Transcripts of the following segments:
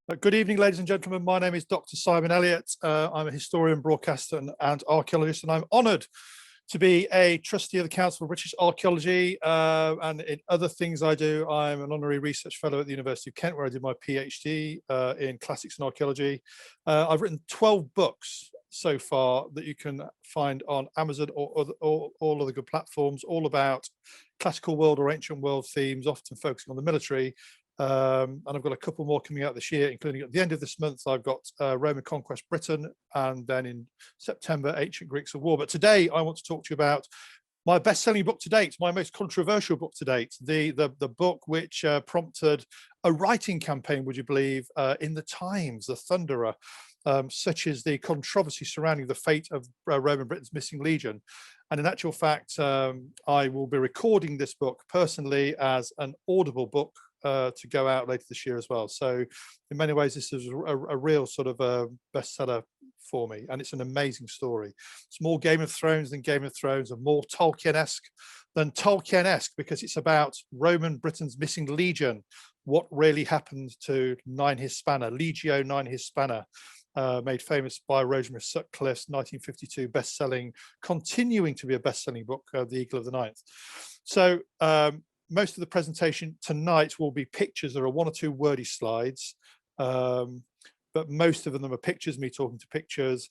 Good evening, ladies and gentlemen. My name is Dr. Simon Elliott. I'm a historian, broadcaster, and archaeologist, and I'm honoured to be a trustee of the Council of British Archaeology. And in other things I do, I'm an honorary research fellow at the University of Kent, where I did my PhD in classics and archaeology. I've written 12 books so far that you can find on Amazon or all other good platforms, all about classical world or ancient world themes, often focusing on the military. And I've got a couple more coming out this year, including at the end of this month, I've got Roman Conquest Britain, and then in September, Ancient Greeks of War. But today I want to talk to you about my best-selling book to date, my most controversial book to date, the book which prompted a writing campaign, would you believe, in the Times, the Thunderer, such as the controversy surrounding the fate of Roman Britain's missing legion. And in actual fact, I will be recording this book personally as an Audible book to go out later this year as well. So in many ways, this is a real sort of a bestseller for me, and it's an amazing story. It's more Game of Thrones than Game of Thrones, and more Tolkien-esque than Tolkien-esque, because it's about Roman Britain's missing legion, what really happened to IX Hispana, Legio IX Hispana, made famous by Rosemary Sutclliffe, 1952 best-selling, continuing to be a best-selling book, The Eagle of the Ninth. So most of the presentation tonight will be pictures. There are one or two wordy slides, but most of them are pictures, me talking to pictures.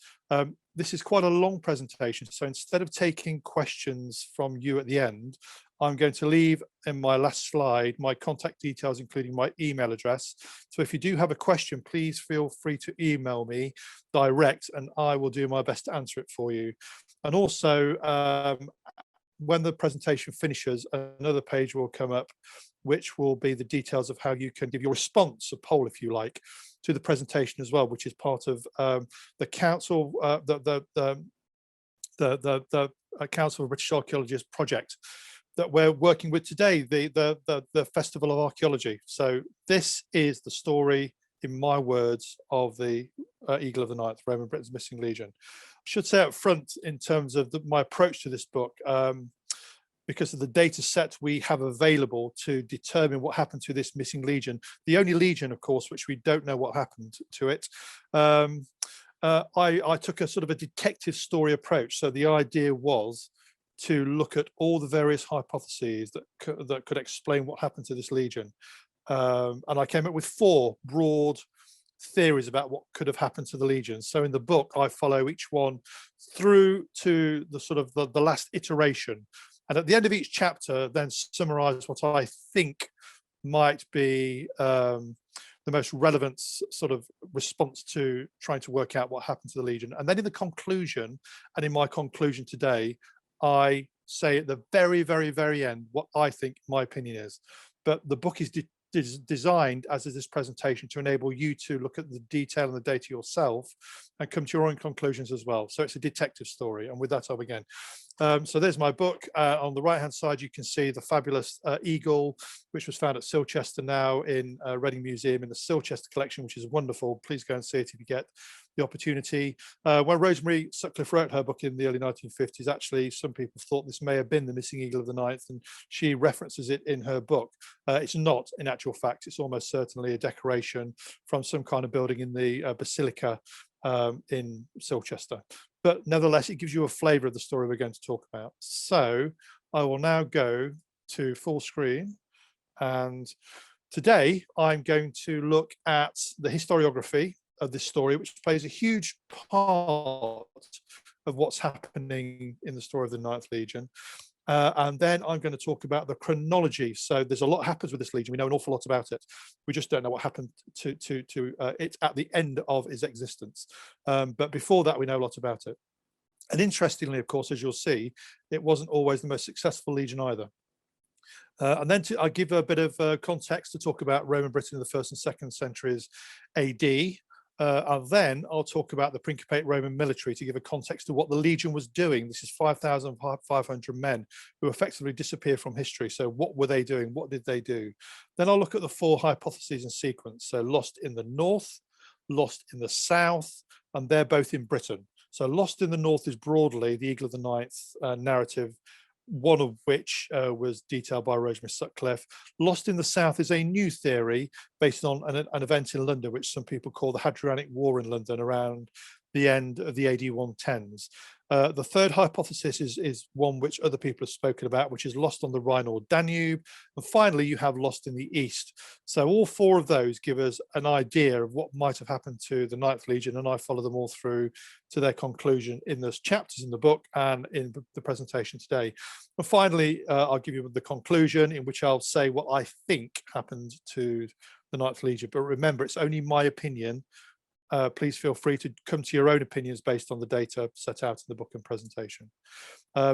This is quite a long presentation, so instead of taking questions from you at the end, I'm going to leave in my last slide my contact details, including my email address. So if you do have a question, please feel free to email me direct, and I will do my best to answer it for you. And also, when the presentation finishes, another page will come up, which will be the details of how you can give your response, a poll if you like, to the presentation as well, which is part of the council, the Council of British Archaeologists project that we're working with today, the Festival of Archaeology. So this is the story, in my words, of the Eagle of the Ninth, Roman Britain's missing legion. I should say up front, in terms of my approach to this book, because of the data set we have available to determine what happened to this missing legion, the only legion, of course, which we don't know what happened to it, I took a sort of a detective story approach. So the idea was to look at all the various hypotheses that could explain what happened to this legion. And I came up with 4 broad theories about what could have happened to the legion. So in the book, I follow each one through to the sort of the last iteration. And at the end of each chapter, then summarize what I think might be the most relevant sort of response to trying to work out what happened to the legion. And then in the conclusion, and in my conclusion today, I say at the very, very, very end what I think my opinion is. But the book is designed, as is this presentation, to enable you to look at the detail and the data yourself and come to your own conclusions as well. So it's a detective story, and with that I'll begin. So there's my book. On the right hand side you can see the fabulous eagle, which was found at Silchester now in Reading Museum in the Silchester collection, which is wonderful. Please go and see it if you get the opportunity. When Rosemary Sutclliffe wrote her book in the early 1950s, actually some people thought this may have been the missing Eagle of the Ninth, and she references it in her book. It's not, in actual fact. It's almost certainly a decoration from some kind of building in the basilica in Silchester. But nevertheless, it gives you a flavour of the story we're going to talk about. So I will now go to full screen, and today I'm going to look at the historiography of this story, which plays a huge part of what's happening in the story of the Ninth Legion. And then I'm going to talk about the chronology. So there's a lot happens with this legion. We know an awful lot about it. We just don't know what happened to it at the end of its existence. But before that, we know a lot about it. And interestingly, of course, as you'll see, it wasn't always the most successful legion either. And then I give a bit of context to talk about Roman Britain in the 1st and 2nd centuries AD. And then I'll talk about the Principate Roman military to give a context to what the legion was doing. This is 5,500 men who effectively disappeared from history. So what were they doing? What did they do? Then I'll look at the 4 hypotheses in sequence. So lost in the north, lost in the south, and they're both in Britain. So lost in the north is broadly the Eagle of the Ninth narrative, one of which was detailed by Rosemary Sutclliffe. Lost in the South is a new theory based on an event in London, which some people call the Hadrianic War in London around the end of the AD 110s. The third hypothesis is one which other people have spoken about, which is lost on the Rhine or Danube. And finally, you have lost in the East. So all four of those give us an idea of what might have happened to the Ninth Legion, and I follow them all through to their conclusion in those chapters in the book and in the presentation today. And finally, I'll give you the conclusion, in which I'll say what I think happened to the Ninth Legion. But remember, it's only my opinion. Please feel free to come to your own opinions based on the data set out in the book and presentation.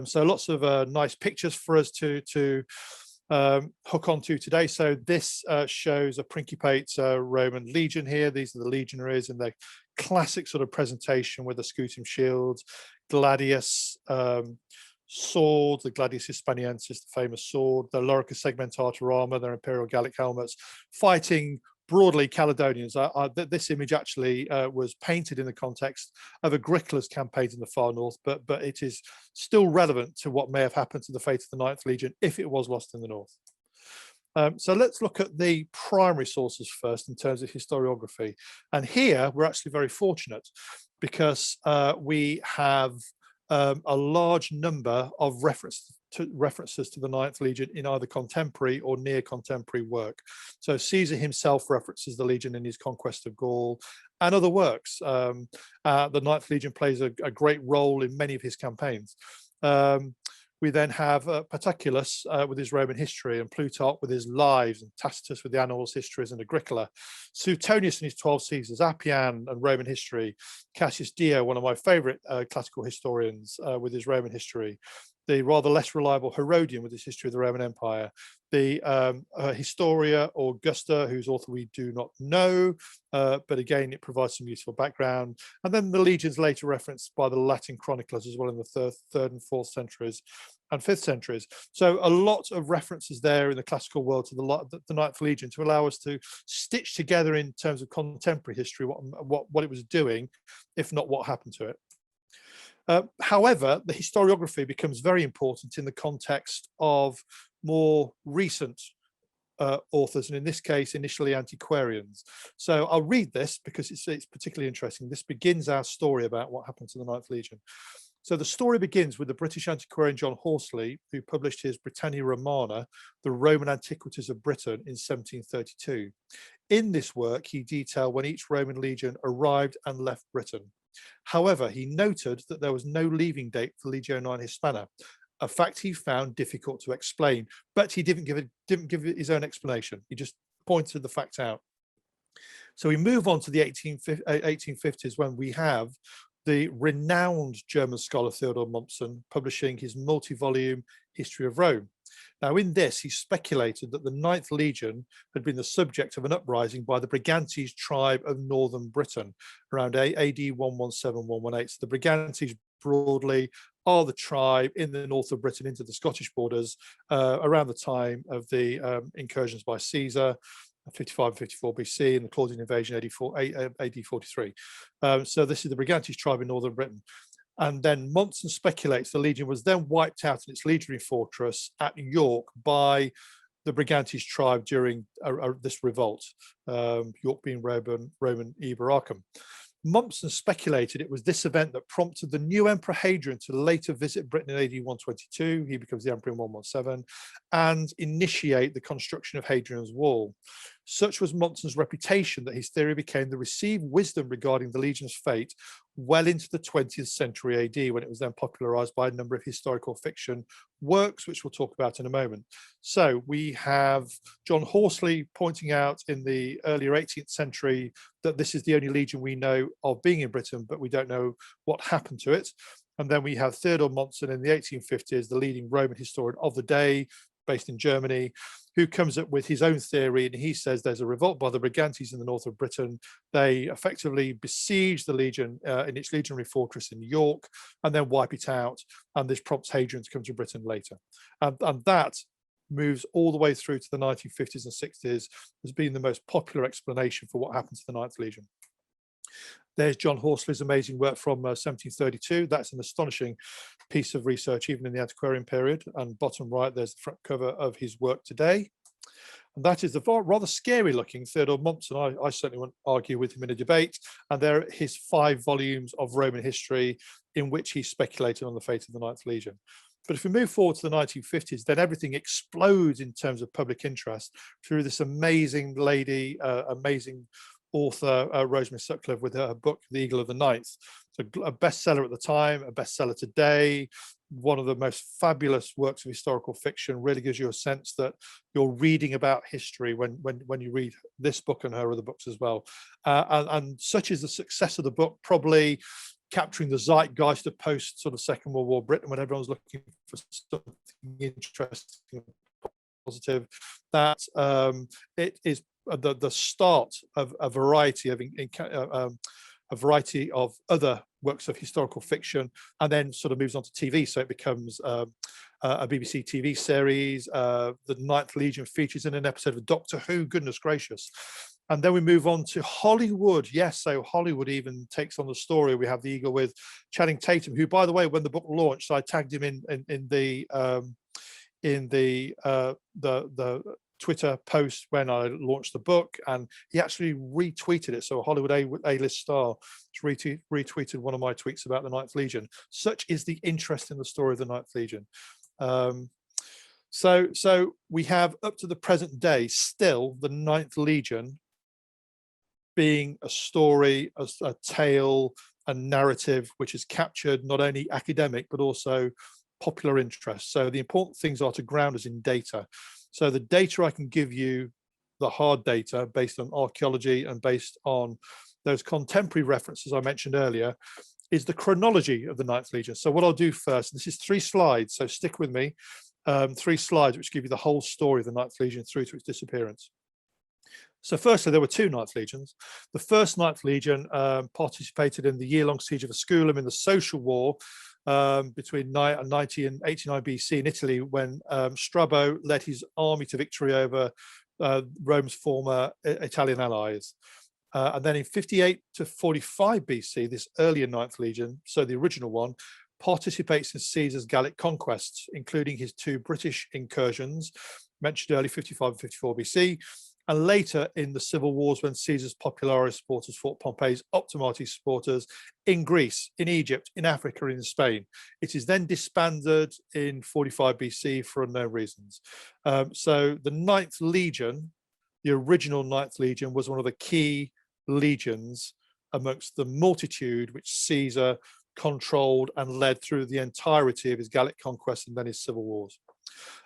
So lots of nice pictures for us to hook onto today. So this shows a principate Roman legion here. These are the legionaries in their classic sort of presentation with the scutum shields, gladius, sword, the gladius hispaniensis, the famous sword, the lorica segmentata armor, their imperial Gallic helmets, fighting broadly Caledonians. This image actually was painted in the context of Agricola's campaigns in the far north, but it is still relevant to what may have happened to the fate of the Ninth Legion if it was lost in the north. So let's look at the primary sources first in terms of historiography. And here we're actually very fortunate because we have a large number of references to the Ninth Legion in either contemporary or near contemporary work. So Caesar himself references the Legion in his conquest of Gaul and other works. The Ninth Legion plays a great role in many of his campaigns. We then have Paterculus with his Roman history, and Plutarch with his lives, and Tacitus with the Annals, Histories, and Agricola. Suetonius and his 12 Caesars, Appian and Roman history, Cassius Dio, one of my favorite classical historians, with his Roman history, the rather less reliable Herodian with his history of the Roman Empire, the Historia Augusta, whose author we do not know, but again, it provides some useful background. And then the legions later referenced by the Latin chroniclers as well in the third and fourth centuries and fifth centuries. So a lot of references there in the classical world to the Ninth Legion to allow us to stitch together in terms of contemporary history what it was doing, if not what happened to it. However, the historiography becomes very important in the context of more recent authors, and in this case, initially antiquarians. So I'll read this because it's particularly interesting. This begins our story about what happened to the Ninth Legion. So the story begins with the British antiquarian John Horsley, who published his Britannia Romana, the Roman Antiquities of Britain, in 1732. In this work, he detailed when each Roman legion arrived and left Britain. However, he noted that there was no leaving date for Legio IX Hispana, a fact he found difficult to explain, but he didn't give his own explanation. He just pointed the fact out. So we move on to the 1850s, when we have the renowned German scholar Theodor Mommsen publishing his multi-volume History of Rome. Now, in this, he speculated that the Ninth Legion had been the subject of an uprising by the Brigantes tribe of northern Britain around AD 117-118. So the Brigantes broadly are the tribe in the north of Britain into the Scottish borders around the time of the incursions by Caesar, 55 and 54 BC, and the Claudian invasion AD 43. So this is the Brigantes tribe in northern Britain. And then Mommsen speculates the legion was then wiped out in its legionary fortress at York by the Brigantes tribe during this revolt, York being Roman Iberacum. Mommsen speculated it was this event that prompted the new Emperor Hadrian to later visit Britain in AD 122. He becomes the emperor in 117 and initiate the construction of Hadrian's Wall. Such was Mommsen's reputation that his theory became the received wisdom regarding the legion's fate well into the 20th century AD, when it was then popularized by a number of historical fiction works, which we'll talk about in a moment. So we have John Horsley pointing out in the earlier 18th century that this is the only legion we know of being in Britain, but we don't know what happened to it. And then we have Theodor Mommsen in the 1850s, the leading Roman historian of the day, based in Germany, who comes up with his own theory, and he says there's a revolt by the Brigantes in the north of Britain. They effectively besiege the legion in its legionary fortress in York and then wipe it out, and this prompts Hadrian to come to Britain later. And that moves all the way through to the 1950s and 60s as being the most popular explanation for what happened to the Ninth Legion. There's John Horsley's amazing work from 1732. That's an astonishing piece of research, even in the antiquarian period. And bottom right, there's the front cover of his work today. And that is the rather scary looking Theodore Mompson. I certainly won't argue with him in a debate. And there are his 5 volumes of Roman history in which he speculated on the fate of the Ninth Legion. But if we move forward to the 1950s, then everything explodes in terms of public interest through this amazing lady, amazing author, Rosemary Sutclliffe, with her book, The Eagle of the Ninth. So a bestseller at the time, a bestseller today, one of the most fabulous works of historical fiction. Really gives you a sense that you're reading about history when you read this book and her other books as well. And such is the success of the book, probably capturing the zeitgeist of post sort of Second World War Britain, when everyone's looking for something interesting, positive, that it is the start of a variety of other works of historical fiction, and then sort of moves on to TV. So it becomes a BBC TV series. The Ninth Legion features in an episode of Doctor Who, goodness gracious. And then we move on to Hollywood. Yes, so Hollywood even takes on the story. We have The Eagle with Channing Tatum, who, by the way, when the book launched, I tagged him in the Twitter post when I launched the book, and he actually retweeted it. So a Hollywood A-list star retweeted one of my tweets about the Ninth Legion. Such is the interest in the story of the Ninth Legion. So we have, up to the present day, still the Ninth Legion being a story, a tale, a narrative, which has captured not only academic but also popular interest. So the important things are to ground us in data. So the data I can give you, the hard data based on archaeology and based on those contemporary references I mentioned earlier, is the chronology of the Ninth Legion. So what I'll do first, this is 3 slides, so stick with me, 3 slides which give you the whole story of the Ninth Legion through to its disappearance. So firstly, there were 2 Ninth Legions. The first Ninth Legion participated in the year-long siege of Asculum in the Social War between 90 and 89 BC in Italy, when Strabo led his army to victory over Rome's former Italian allies. And then in 58 to 45 BC, this earlier Ninth Legion, so the original one, participates in Caesar's Gallic conquests, including his 2 British incursions, mentioned earlier, 55 and 54 BC, and later in the civil wars when Caesar's Popularis supporters fought Pompey's Optimates supporters in Greece, in Egypt, in Africa, and in Spain. It is then disbanded in 45 BC for unknown reasons. So the Ninth Legion, the original Ninth Legion, was one of the key legions amongst the multitude which Caesar controlled and led through the entirety of his Gallic conquest and then his civil wars.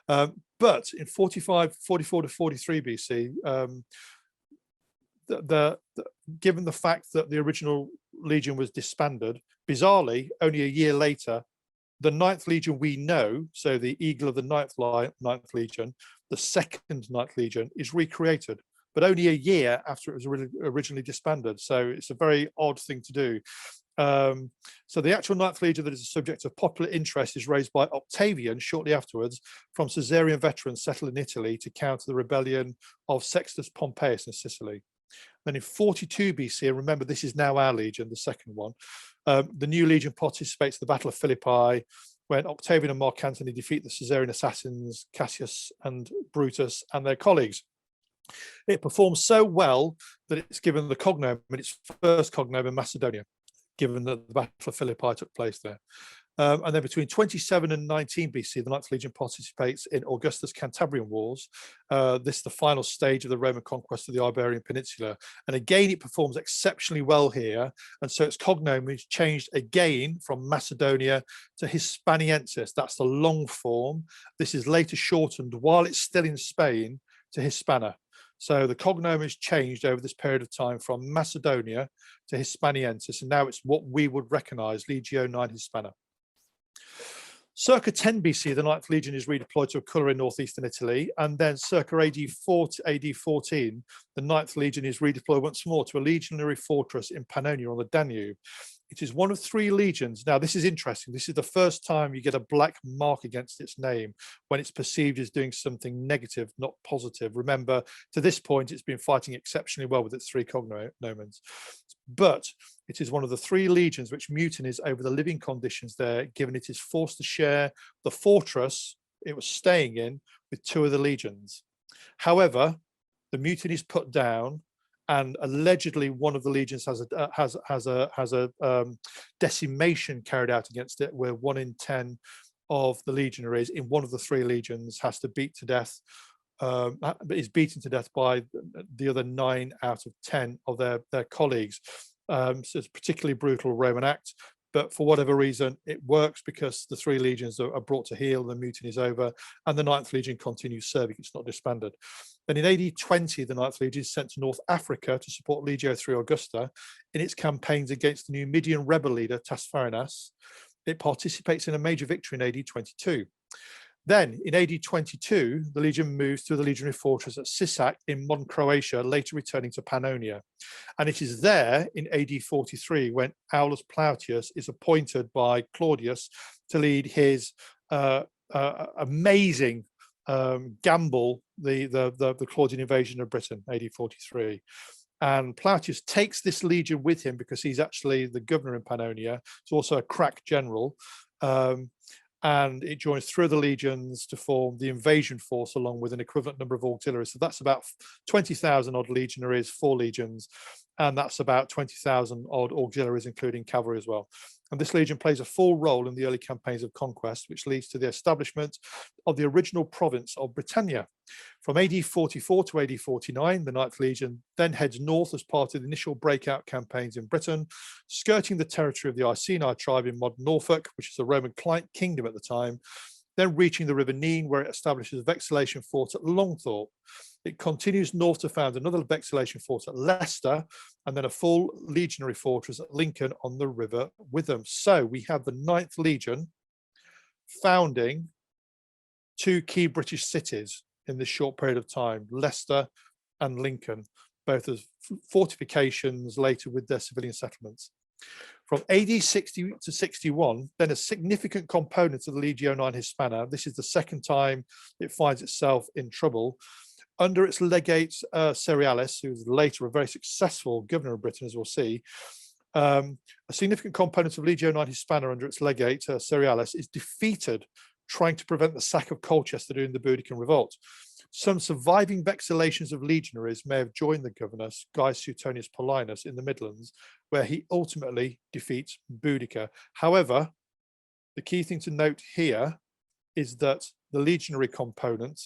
But in 44 to 43 BC, given the fact that the original legion was disbanded, bizarrely, only a year later, the Ninth Legion we know, so the Eagle of the Ninth Legion, the second Ninth Legion, is recreated, but only a year after it was originally disbanded. So it's a very odd thing to do. So the actual Ninth Legion that is a subject of popular interest is raised by Octavian shortly afterwards from Caesarean veterans settled in Italy to counter the rebellion of Sextus Pompeius in Sicily. Then in 42 BC, and remember this is now our legion, the second one, the new legion participates in the Battle of Philippi, when Octavian and Mark Antony defeat the Caesarean assassins Cassius and Brutus and their colleagues. It performs so well that it's given the cognomen, its first cognomen, Macedonia, given that the Battle of Philippi took place there. And then between 27 and 19 BC, the Ninth Legion participates in Augustus' Cantabrian Wars. This is the final stage of the Roman conquest of the Iberian Peninsula. And again, it performs exceptionally well here. And so its cognomen is changed again from Macedonia to Hispaniensis. That's the long form. This is later shortened while it's still in Spain to Hispana. So the cognomen is changed over this period of time from Macedonia to Hispaniensis, and now it's what we would recognize, Legio IX Hispana. Circa 10 BC, the Ninth Legion is redeployed to Aquila in northeastern Italy, and then circa AD 14, the Ninth Legion is redeployed once more to a legionary fortress in Pannonia on the Danube. It is one of 3 legions. Now, this is interesting. This is the first time you get a black mark against its name when it's perceived as doing something negative, not positive. Remember, to this point, it's been fighting exceptionally well with its 3 cognomens. But it is one of the 3 legions which mutinies over the living conditions there, given it is forced to share the fortress it was staying in with 2 of the legions. However, the mutiny is put down, and allegedly one of the legions has a decimation carried out against it, where 1 in 10 of the legionaries in one of the 3 legions has to beat to death, is beaten to death by the other 9 out of 10 of their colleagues. So it's a particularly brutal Roman act, but for whatever reason it works, because the 3 legions are brought to heel, the mutiny is over, and the 9th Legion continues serving. It's not disbanded. Then in AD 20, the 9th Legion is sent to North Africa to support Legio III Augusta in its campaigns against the Numidian rebel leader Tasfarinas. It participates in a major victory in AD 22. Then in AD 22, the Legion moves to the legionary fortress at Sisak in modern Croatia, later returning to Pannonia. And it is there in AD 43 when Aulus Plautius is appointed by Claudius to lead his amazing gamble, the Claudian invasion of Britain, AD 43. And Plautius takes this legion with him because he's actually the governor in Pannonia. He's also a crack general. And it joins 3 of the legions to form the invasion force, along with an equivalent number of auxiliaries. So that's about 20,000 odd legionaries, 4 legions, and that's about 20,000 odd auxiliaries, including cavalry as well. And this legion plays a full role in the early campaigns of conquest, which leads to the establishment of the original province of Britannia. From AD 44 to AD 49, the 9th Legion then heads north as part of the initial breakout campaigns in Britain, skirting the territory of the Iceni tribe in modern Norfolk, which is a Roman kingdom at the time, then reaching the River Rhine, where it establishes a vexillation fort at Longthorpe. It continues north to found another vexillation fort at Leicester, and then a full legionary fortress at Lincoln on the River Witham. So we have the 9th Legion founding 2 key British cities in this short period of time, Leicester and Lincoln, both as fortifications, later with their civilian settlements. From AD 60 to 61, then a significant component of the Legio IX Hispana. This is the second time it finds itself in trouble. Under its legate Cerealis, who was later a very successful governor of Britain, as we'll see, a significant component of Legio IX Hispana under its legate Cerealis is defeated, trying to prevent the sack of Colchester during the Boudiccan revolt. Some surviving vexillations of legionaries may have joined the governor, Gaius Suetonius Paulinus, in the Midlands, where he ultimately defeats Boudicca. However, the key thing to note here is that the legionary component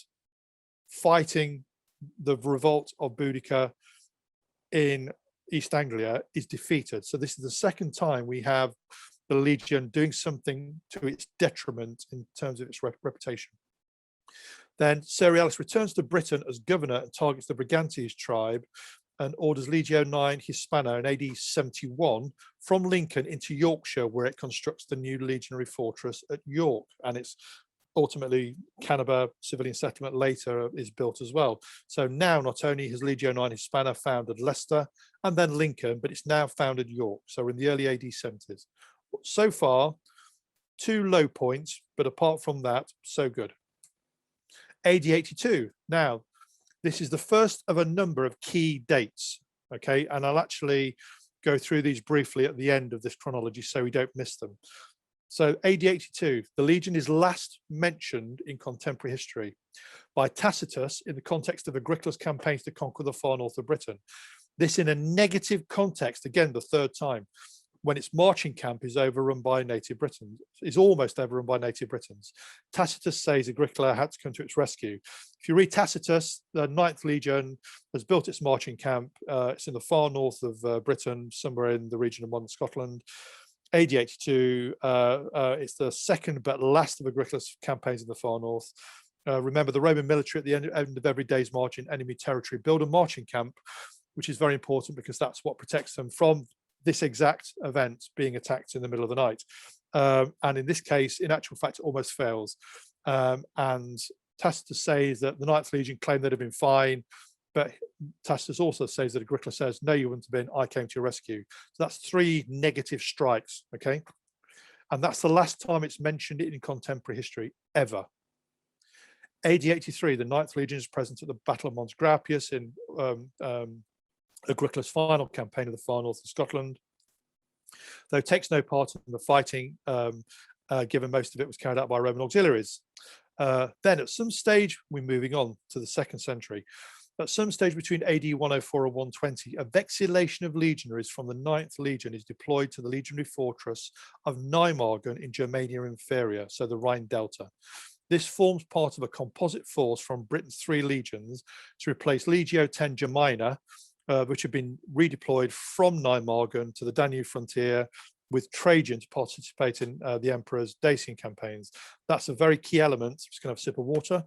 fighting the revolt of Boudicca in East Anglia is defeated. So this is the second time we have the Legion doing something to its detriment in terms of its reputation. Then Cerealis returns to Britain as governor and targets the Brigantes tribe and orders Legio IX Hispana in AD 71 from Lincoln into Yorkshire, where it constructs the new legionary fortress at York. And it's ultimately Canaba civilian settlement later is built as well. So now not only has Legio IX Hispana founded Leicester and then Lincoln, but it's now founded York. So we're in the early AD 70s. So far, 2 low points, but apart from that, so good. AD 82. Now, this is the first of a number of key dates, okay? And I'll actually go through these briefly at the end of this chronology so we don't miss them. So AD 82, the Legion is last mentioned in contemporary history by Tacitus in the context of Agricola's campaigns to conquer the far north of Britain. This in a negative context, again, the 3rd time, when its marching camp is overrun by native Britons, is almost overrun by native Britons. Tacitus says Agricola had to come to its rescue. If you read Tacitus, the 9th Legion has built its marching camp. It's in the far north of Britain, somewhere in the region of modern Scotland. AD 82, it's the second but last of Agricola's campaigns in the far north. Remember, the Roman military at the end of every day's march in enemy territory build a marching camp, which is very important because that's what protects them from this exact event being attacked in the middle of the night. And in this case, in actual fact, it almost fails. And Tacitus says that the 9th Legion claimed they'd have been fine, but Tacitus also says that Agricola says, no, you wouldn't have been, I came to your rescue. So that's 3 negative strikes, okay? And that's the last time it's mentioned in contemporary history, ever. AD 83, the 9th Legion is present at the Battle of Mons Graupius in Agricola's final campaign of the far north of Scotland, though takes no part in the fighting, given most of it was carried out by Roman auxiliaries. Then at some stage, we're moving on to the 2nd century. At some stage between AD 104 and 120, a vexillation of legionaries from the 9th Legion is deployed to the legionary fortress of Nijmegen in Germania Inferior, so the Rhine Delta. This forms part of a composite force from Britain's 3 legions to replace Legio X Germana, which had been redeployed from Nijmegen to the Danube frontier with Trajan to participate in the Emperor's Dacian campaigns. That's a very key element. Just going to have a sip of water.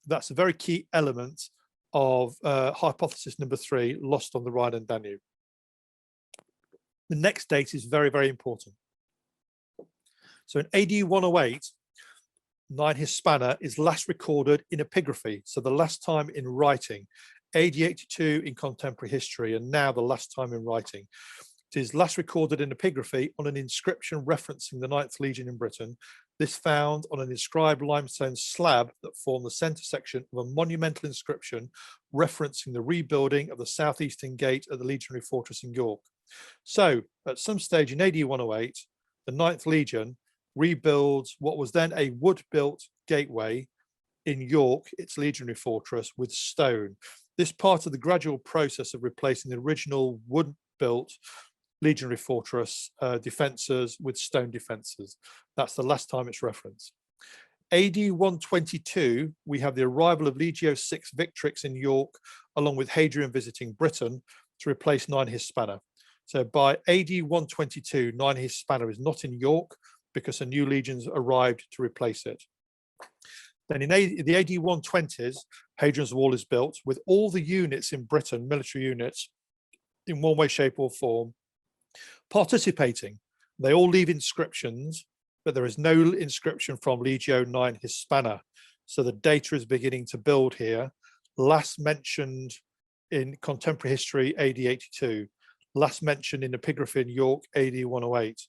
That's a very key element of hypothesis number 3, lost on the Rhine and Danube. The next date is very, very important. So in AD 108, 9 Hispana is last recorded in epigraphy, so the last time in writing. AD 82 in contemporary history, and now the last time in writing. It is last recorded in epigraphy on an inscription referencing the 9th Legion in Britain. This found on an inscribed limestone slab that formed the centre section of a monumental inscription referencing the rebuilding of the southeastern gate at the legionary fortress in York. So at some stage in AD 108, the 9th Legion rebuilds what was then a wood-built gateway in York, its legionary fortress, with stone. This part of the gradual process of replacing the original wood-built legionary fortress defences with stone defences. That's the last time it's referenced. AD 122, we have the arrival of Legio VI Victrix in York, along with Hadrian visiting Britain to replace 9 Hispana. So by AD 122, 9 Hispana is not in York because a new legion's arrived to replace it. Then in the AD 120s, Hadrian's Wall is built with all the units in Britain, military units, in one way, shape or form, participating. They all leave inscriptions, but there is no inscription from Legio IX Hispana. So the data is beginning to build here. Last mentioned in contemporary history, AD 82. Last mentioned in epigraphy in York, AD 108.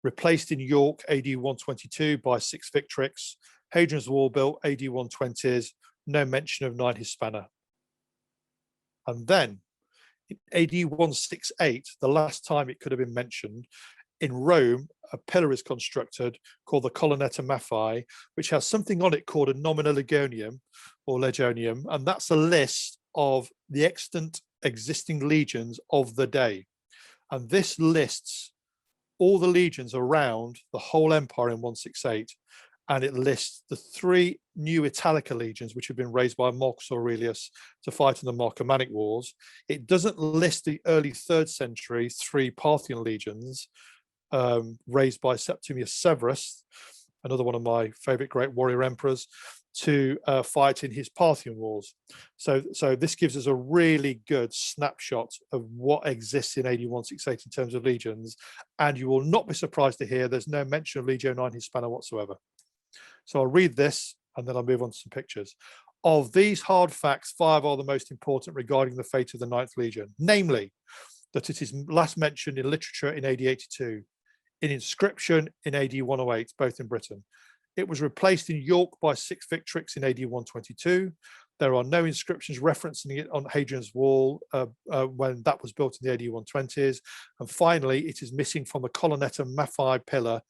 Replaced in York, AD 122 by 6 Victrix. Hadrian's Wall built, AD 120s. No mention of 9 Hispana. And then in AD 168, the last time it could have been mentioned, in Rome, a pillar is constructed called the Colonnetta Maffei, which has something on it called a nomina legonium or legonium, and that's a list of the extant existing legions of the day. And this lists all the legions around the whole empire in 168, and it lists the 3 new Italica legions which have been raised by Marcus Aurelius to fight in the Marcomannic Wars. It doesn't list the early 3rd century 3 Parthian legions raised by Septimius Severus, another one of my favorite great warrior emperors, to fight in his Parthian Wars. So this gives us a really good snapshot of what exists in AD 168 in terms of legions, and you will not be surprised to hear there's no mention of Legio IX Hispana whatsoever. So I'll read this and then I'll move on to some pictures. Of these hard facts, 5 are the most important regarding the fate of the 9th Legion, namely that it is last mentioned in literature in AD 82, in inscription in AD 108, both in Britain. It was replaced in York by 6 Victrix in AD 122. There are no inscriptions referencing it on Hadrian's Wall when that was built in the AD 120s. And finally, it is missing from the Colonnetta Maffei pillar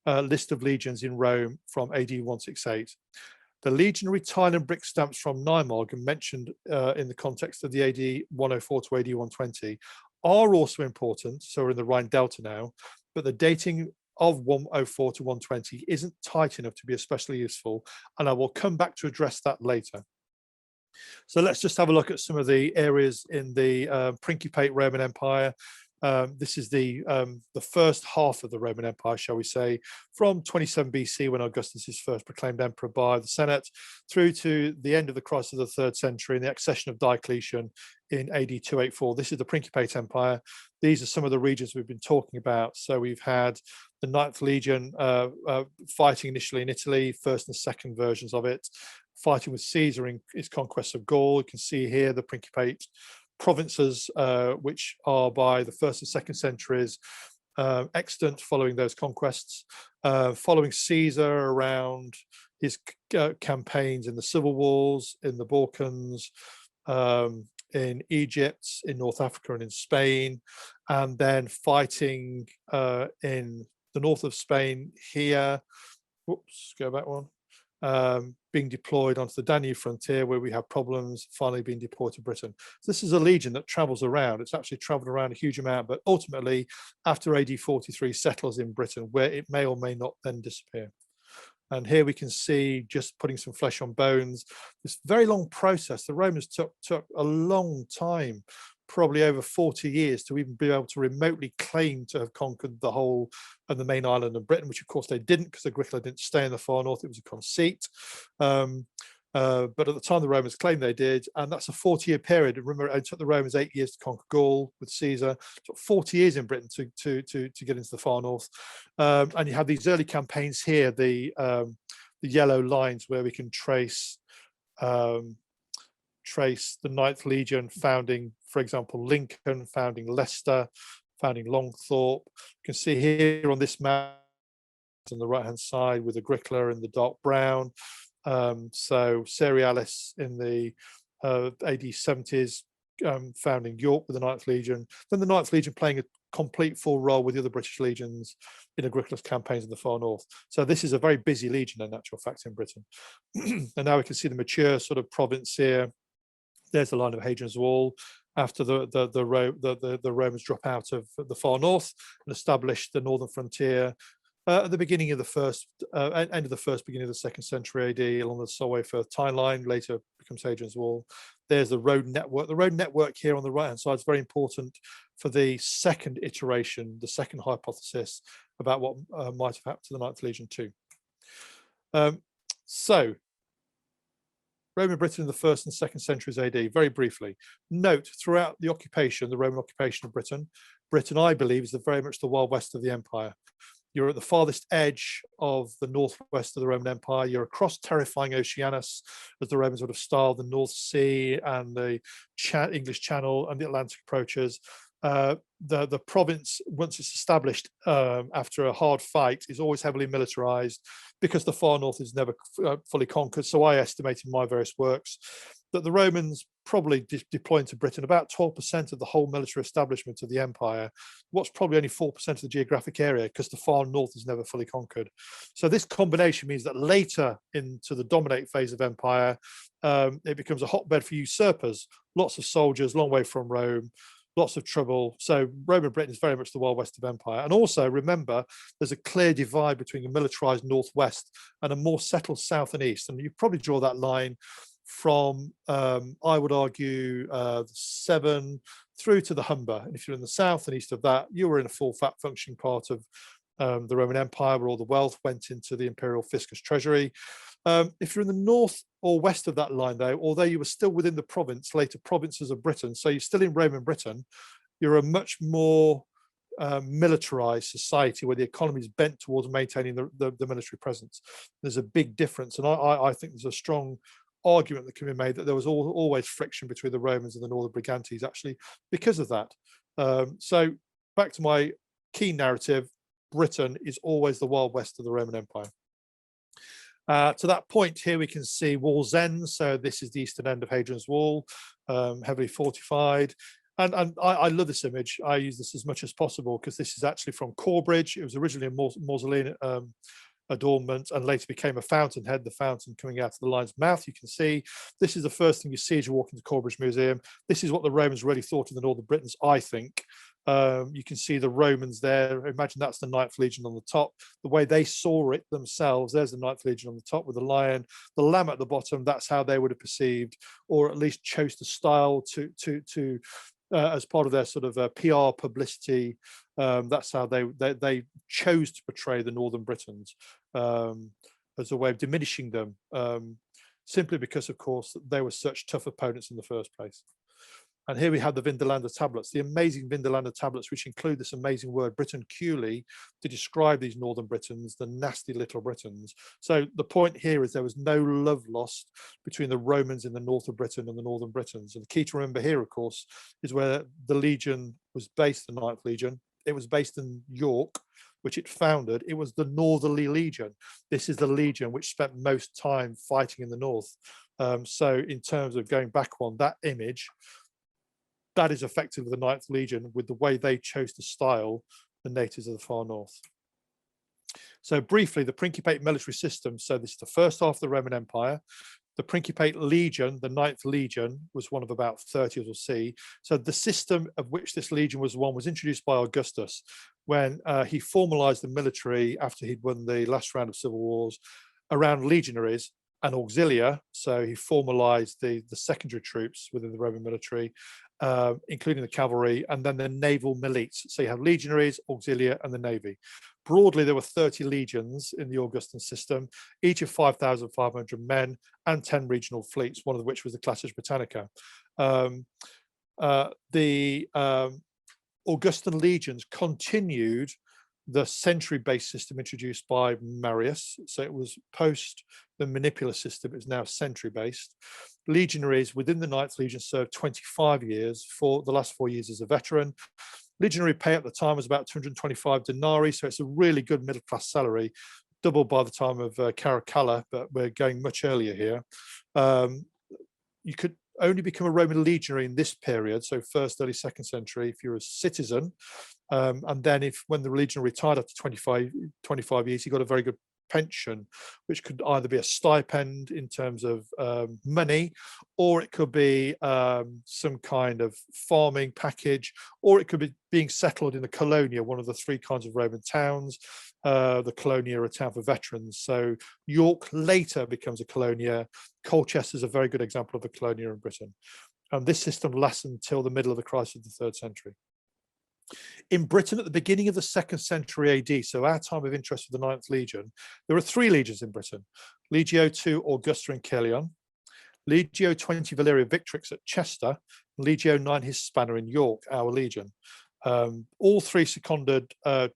list of legions in Rome from AD 168. The legionary tile and brick stamps from Nijmegen mentioned in the context of the AD 104 to AD 120 are also important, so we're in the Rhine Delta now, but the dating of 104 to 120 isn't tight enough to be especially useful, and I will come back to address that later. So let's just have a look at some of the areas in the Principate Roman Empire. This is the first half of the Roman Empire, shall we say, from 27 BC, when Augustus is first proclaimed emperor by the Senate, through to the end of the crisis of the 3rd century and the accession of Diocletian in AD 284. This is the Principate Empire. These are some of the regions we've been talking about. So we've had the 9th Legion fighting initially in Italy, first and second versions of it, fighting with Caesar in his conquest of Gaul. You can see here the Principate provinces, which are by the 1st and 2nd centuries extant following those conquests, following Caesar around his campaigns in the civil wars, in the Balkans, in Egypt, in North Africa and in Spain, and then fighting in the north of Spain here. Whoops, go back one. Being deployed onto the Danube frontier where we have problems, finally being deployed to Britain. So this is a legion that travels around. It's actually traveled around a huge amount, but ultimately after AD 43 settles in Britain, where it may or may not then disappear. And here we can see, just putting some flesh on bones, this very long process. The Romans took a long time, probably over 40 years, to even be able to remotely claim to have conquered the whole of the main island of Britain, which of course they didn't, because Agricola didn't stay in the far north. It was a conceit. But at the time the Romans claimed they did, and that's a 40-year period. Remember, it took the Romans 8 years to conquer Gaul with Caesar. It took 40 years in Britain to get into the far north. And you have these early campaigns here, the yellow lines where we can trace the 9th Legion founding, for example, Lincoln, founding Leicester, founding Longthorpe. You can see here on this map on the right-hand side with Agricola in the dark brown. So Cerealis in the AD 70s, founding York with the 9th Legion. Then the 9th Legion playing a complete full role with the other British legions in Agricola's campaigns in the far north. So this is a very busy legion in actual fact in Britain. And now we can see the mature sort of province here. There's the line of Hadrian's Wall after the Romans drop out of the far north and establish the northern frontier at the beginning of the first, end of the first, beginning of the 2nd century AD, along the Solway Firth Tyne line, later becomes Hadrian's Wall. There's the road network. The road network here on the right-hand side is very important for the second iteration, the second hypothesis about what might have happened to the 9th Legion too. So, Roman Britain in the 1st and 2nd centuries AD, very briefly. Note, throughout the occupation, the Roman occupation of Britain, I believe, is very much the Wild West of the empire. You're at the farthest edge of the northwest of the Roman Empire. You're across terrifying Oceanus, as the Romans would have styled the North Sea and the English Channel and the Atlantic approaches. The province, once it's established after a hard fight, is always heavily militarized because the far north is never fully conquered. So I estimate in my various works that the Romans probably deploy into Britain about 12% of the whole military establishment of the empire, what's probably only 4% of the geographic area, because the far north is never fully conquered. So this combination means that later into the dominate phase of empire, it becomes a hotbed for usurpers, lots of soldiers, long way from Rome, lots of trouble. So Roman Britain is very much the Wild West of empire. And also remember, there's a clear divide between a militarized northwest and a more settled south and east. And you probably draw that line from, I would argue, the Severn through to the Humber. And if you're in the south and east of that, you were in a full fat functioning part of the Roman Empire, where all the wealth went into the imperial fiscus treasury. If you're in the north or west of that line, though, although you were still within the province, later provinces of Britain, so you're still in Roman Britain, you're a much more militarized society where the economy is bent towards maintaining the military presence. There's a big difference, and I think there's a strong argument that can be made that there was always friction between the Romans and the Northern Brigantes, actually, because of that. So back to my key narrative, Britain is always the Wild West of the Roman Empire. To that point here, we can see Wall's End. So this is the eastern end of Hadrian's Wall, heavily fortified. And I love this image. I use this as much as possible because this is actually from Corbridge. It was originally a mausoleum adornment and later became a fountainhead, the fountain coming out of the lion's mouth. You can see this is the first thing you see as you walk into Corbridge Museum. This is what the Romans really thought of the Northern Britons, I think. You can see the Romans there. Imagine that's the 9th Legion on the top. The way they saw it themselves, there's the 9th Legion on the top with the lion, the lamb at the bottom. That's how they would have perceived, or at least chose to style to as part of their sort of PR publicity. That's how they chose to portray the Northern Britons as a way of diminishing them, simply because, of course, they were such tough opponents in the first place. And here we have the Vindolanda tablets, the amazing Vindolanda tablets, which include this amazing word Britain-Culi to describe these northern Britons, the nasty little Britons. So the point here is there was no love lost between the Romans in the north of Britain and the northern Britons. And the key to remember here, of course, is where the Legion was based, the Ninth Legion. It was based in York, which it founded. It was the Northerly Legion. This is the Legion which spent most time fighting in the north. So in terms of going back on that image, that is effectively the Ninth Legion with the way they chose to style the natives of the far north. So briefly, the Principate military system. So this is the first half of the Roman Empire. The Principate Legion, the Ninth Legion, was one of about 30, as we'll see. So the system of which this legion was one was introduced by Augustus when he formalized the military after he'd won the last round of civil wars around legionaries and auxilia. So he formalized the secondary troops within the Roman military, including the cavalry, and then the naval milites. So you have legionaries, auxilia, and the navy. Broadly, there were 30 legions in the Augustan system, each of 5,500 men and 10 regional fleets, one of which was the Classis Britannica. The Augustan legions continued the century-based system introduced by Marius. So it was post the manipular system, it's now century-based. Legionaries within the Ninth Legion served 25 years, for the last 4 years as a veteran. Legionary pay at the time was about 225 denarii, so it's a really good middle-class salary, doubled by the time of Caracalla, but we're going much earlier here. You could only become a Roman legionary in this period, so first, early second century, if you're a citizen. And then when the legionary retired after 25 years, he got a very good pension, which could either be a stipend in terms of money, or it could be some kind of farming package, or it could be being settled in the colonia, one of the three kinds of Roman towns. The colonia are a town for veterans. So York later becomes a colonia. Colchester is a very good example of a colonia in Britain. And this system lasts until the middle of the crisis of the 3rd century. In Britain, at the beginning of the 2nd century AD, so our time of interest with the 9th Legion, there are 3 legions in Britain: Legio II Augusta in Caerleon, Legio XX Valeria Victrix at Chester, and Legio IX Hispana in York, our legion. All 3 seconded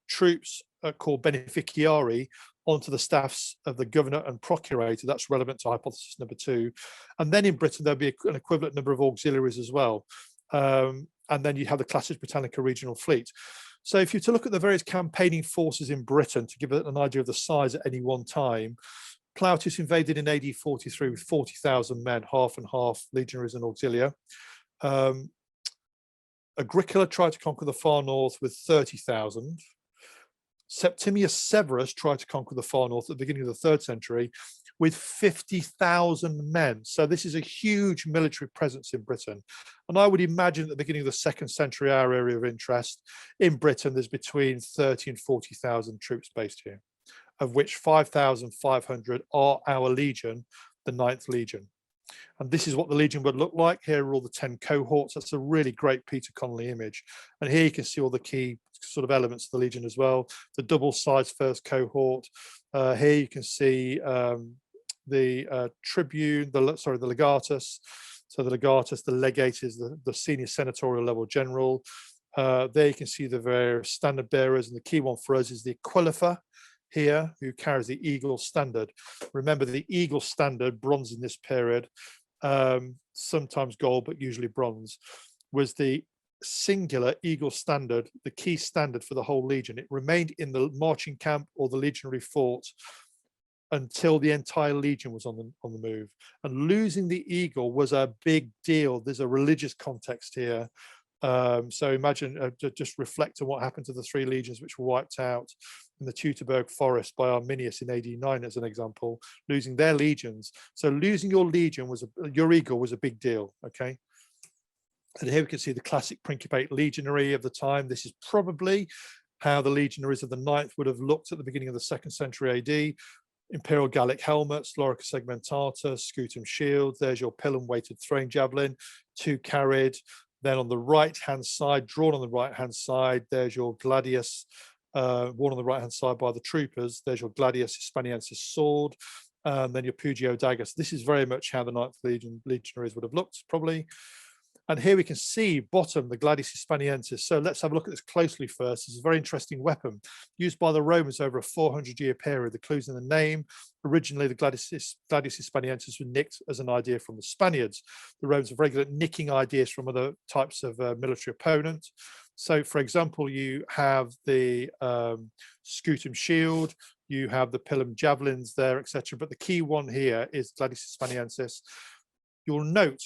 troops called beneficiari onto the staffs of the governor and procurator. That's relevant to hypothesis number 2. And then in Britain, there'll be an equivalent number of auxiliaries as well. And then you have the Classis Britannica regional fleet. So if you to look at the various campaigning forces in Britain to give it an idea of the size at any one time, Plautus invaded in AD 43 with 40,000 men, half and half legionaries and auxilia. Agricola tried to conquer the far north with 30,000. Septimius Severus tried to conquer the far north at the beginning of the 3rd century with 50,000 men. So this is a huge military presence in Britain. And I would imagine at the beginning of the 2nd century, our area of interest in Britain, there's between 30 and 40,000 troops based here, of which 5,500 are our legion, the 9th Legion. And this is what the legion would look like. Here are all the 10 cohorts. That's a really great Peter Connolly image. And here you can see all the key sort of elements of the legion as well. The double-sized first cohort. Here you can see the tribune, the legatus. So the legatus, the legate is the senior senatorial level general. There you can see the various standard bearers, and the key one for us is the aquilifer here, who carries the eagle standard. Remember, the eagle standard, bronze in this period, sometimes gold, but usually bronze, was the singular eagle standard, the key standard for the whole legion. It remained in the marching camp or the legionary fort until the entire legion was on the move. And losing the eagle was a big deal. There's a religious context here. So imagine, just reflect on what happened to the 3 legions which were wiped out in the Teutoburg forest by Arminius in AD 9 as an example, losing their legions. So losing your legion your eagle was a big deal, okay? And here we can see the classic Principate legionary of the time. This is probably how the legionaries of the 9th would have looked at the beginning of the 2nd century AD. Imperial Gallic helmets, lorica segmentata, scutum shield. There's your pilum-weighted throwing javelin, 2 carried. Then on the right-hand side, drawn on the right-hand side, there's your gladius, worn on the right-hand side by the troopers. There's your gladius hispaniensis sword, and then your pugio daggers. This is very much how the 9th legionaries would have looked, probably. And here we can see bottom, the gladius hispaniensis. So let's have a look at this closely first. It's a very interesting weapon used by the Romans over a 400-year period. The clues in the name. Originally, the gladius hispaniensis was nicked as an idea from the Spaniards. The Romans have regular nicking ideas from other types of military opponents. So, for example, you have the scutum shield, you have the pilum javelins there, etc. But the key one here is gladius hispaniensis. You'll note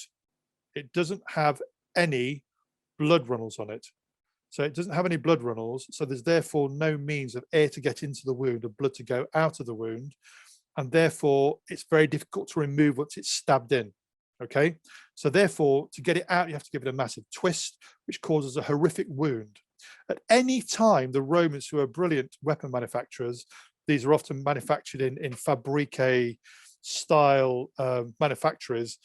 it doesn't have any blood runnels on it. So it doesn't have any blood runnels. So there's therefore no means of air to get into the wound or blood to go out of the wound. And therefore, it's very difficult to remove once it's stabbed in. Okay, so therefore, to get it out, you have to give it a massive twist, which causes a horrific wound. At any time, the Romans, who are brilliant weapon manufacturers, these are often manufactured in fabrique style manufacturers,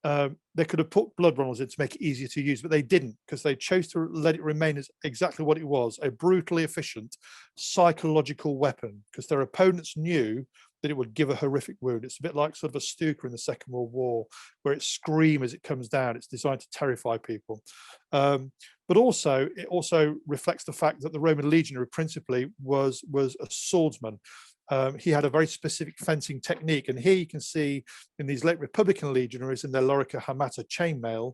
they could have put blood runnels in to make it easier to use, but they didn't, because they chose to let it remain as exactly what it was, a brutally efficient psychological weapon, because their opponents knew that it would give a horrific wound. It's a bit like sort of a Stuka in the Second World War, where it screams as it comes down. It's designed to terrify people. But also, it also reflects the fact that the Roman legionary principally was a swordsman. He had a very specific fencing technique. And here you can see in these late Republican legionaries in their lorica hamata chainmail,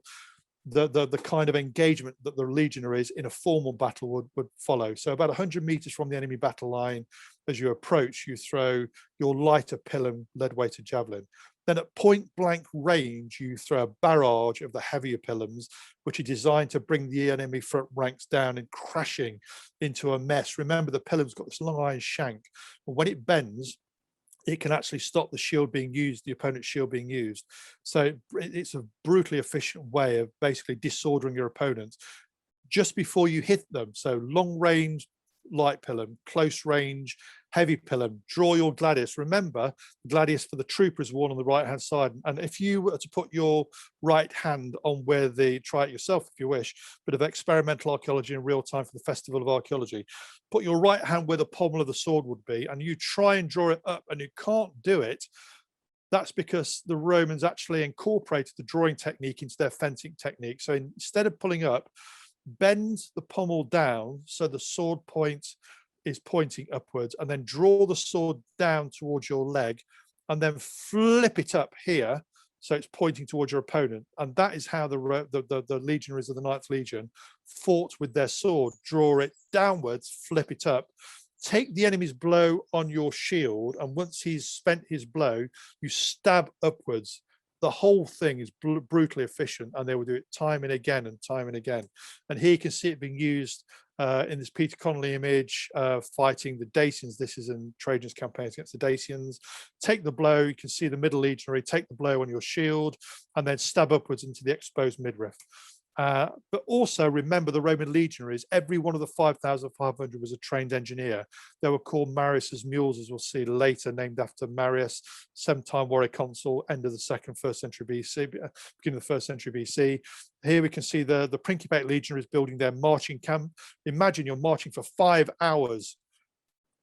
the kind of engagement that the legionaries in a formal battle would follow. So about 100 meters from the enemy battle line, as you approach, you throw your lighter pilum lead-weighted javelin. Then at point blank range, you throw a barrage of the heavier pilums, which are designed to bring the enemy front ranks down and crashing into a mess. Remember, the pilum's got this long iron shank, and when it bends, it can actually stop the shield being used, the opponent's shield being used. So it's a brutally efficient way of basically disordering your opponents just before you hit them. So long range, light pilum, close range, heavy pilum, draw your gladius. Remember, the gladius for the trooper is worn on the right hand side. And if you were to put your right hand on where try it yourself if you wish, bit of experimental archaeology in real time for the Festival of Archaeology, put your right hand where the pommel of the sword would be, and you try and draw it up and you can't do it. That's because the Romans actually incorporated the drawing technique into their fencing technique. So instead of pulling up, bend the pommel down so the sword point is pointing upwards, and then draw the sword down towards your leg, and then flip it up here so it's pointing towards your opponent. And that is how the legionaries of the 9th Legion fought with their sword. Draw it downwards, flip it up, take the enemy's blow on your shield, and once he's spent his blow, you stab upwards. The whole thing is brutally efficient, and they will do it time and again and time and again. And here you can see it being used in this Peter Connolly image, fighting the Dacians. This is in Trajan's campaigns against the Dacians. Take the blow, you can see the middle legionary, take the blow on your shield, and then stab upwards into the exposed midriff. But also remember, the Roman legionaries, every one of the 5,500 was a trained engineer. They were called Marius's mules, as we'll see later, named after Marius, 7-time warrior consul, end of the 1st century BC, beginning of the 1st century BC. Here we can see the Principate legionaries building their marching camp. Imagine you're marching for 5 hours,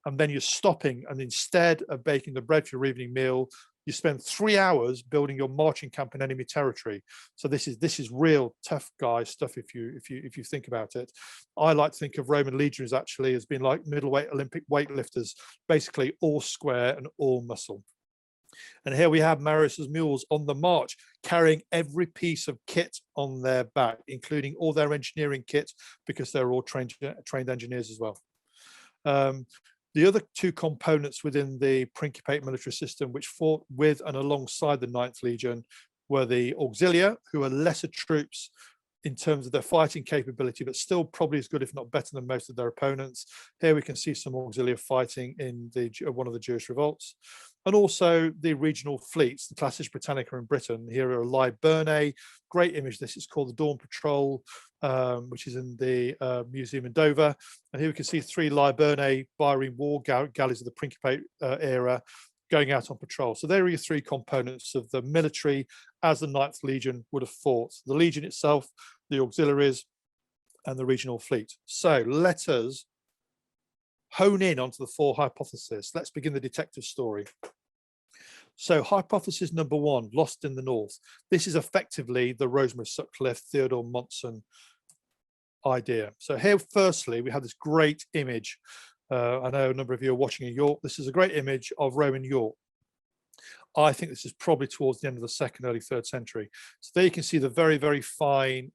and then you're stopping, and instead of baking the bread for your evening meal, you spend 3 hours building your marching camp in enemy territory. So this is real tough guy stuff if you think about it. I like to think of Roman legionaries actually as being like middleweight Olympic weightlifters, basically all square and all muscle. And here we have Marius's mules on the march, carrying every piece of kit on their back, including all their engineering kit, because they're all trained engineers as well. The other two components within the Principate military system, which fought with and alongside the 9th Legion, were the auxilia, who are lesser troops in terms of their fighting capability, but still probably as good, if not better, than most of their opponents. Here we can see some auxilia fighting in one of the Jewish revolts. And also the regional fleets, the Classis Britannica in Britain. Here are Liburnae, great image. This is called the Dawn Patrol, which is in the museum in Dover. And here we can see 3 Liburnae Byrene war galleys of the Principate era going out on patrol. So there are your 3 components of the military as the 9th Legion would have fought: the Legion itself, the auxiliaries, and the regional fleet. So let us hone in onto the 4 hypotheses. Let's begin the detective story. So hypothesis number one, lost in the north. This is effectively the Rosemary Sutclliffe, Theodore Monson idea. So here, firstly, we have this great image. I know a number of you are watching in York. This is a great image of Roman York. I think this is probably towards the end of the second, early third century. So there you can see the very, very fine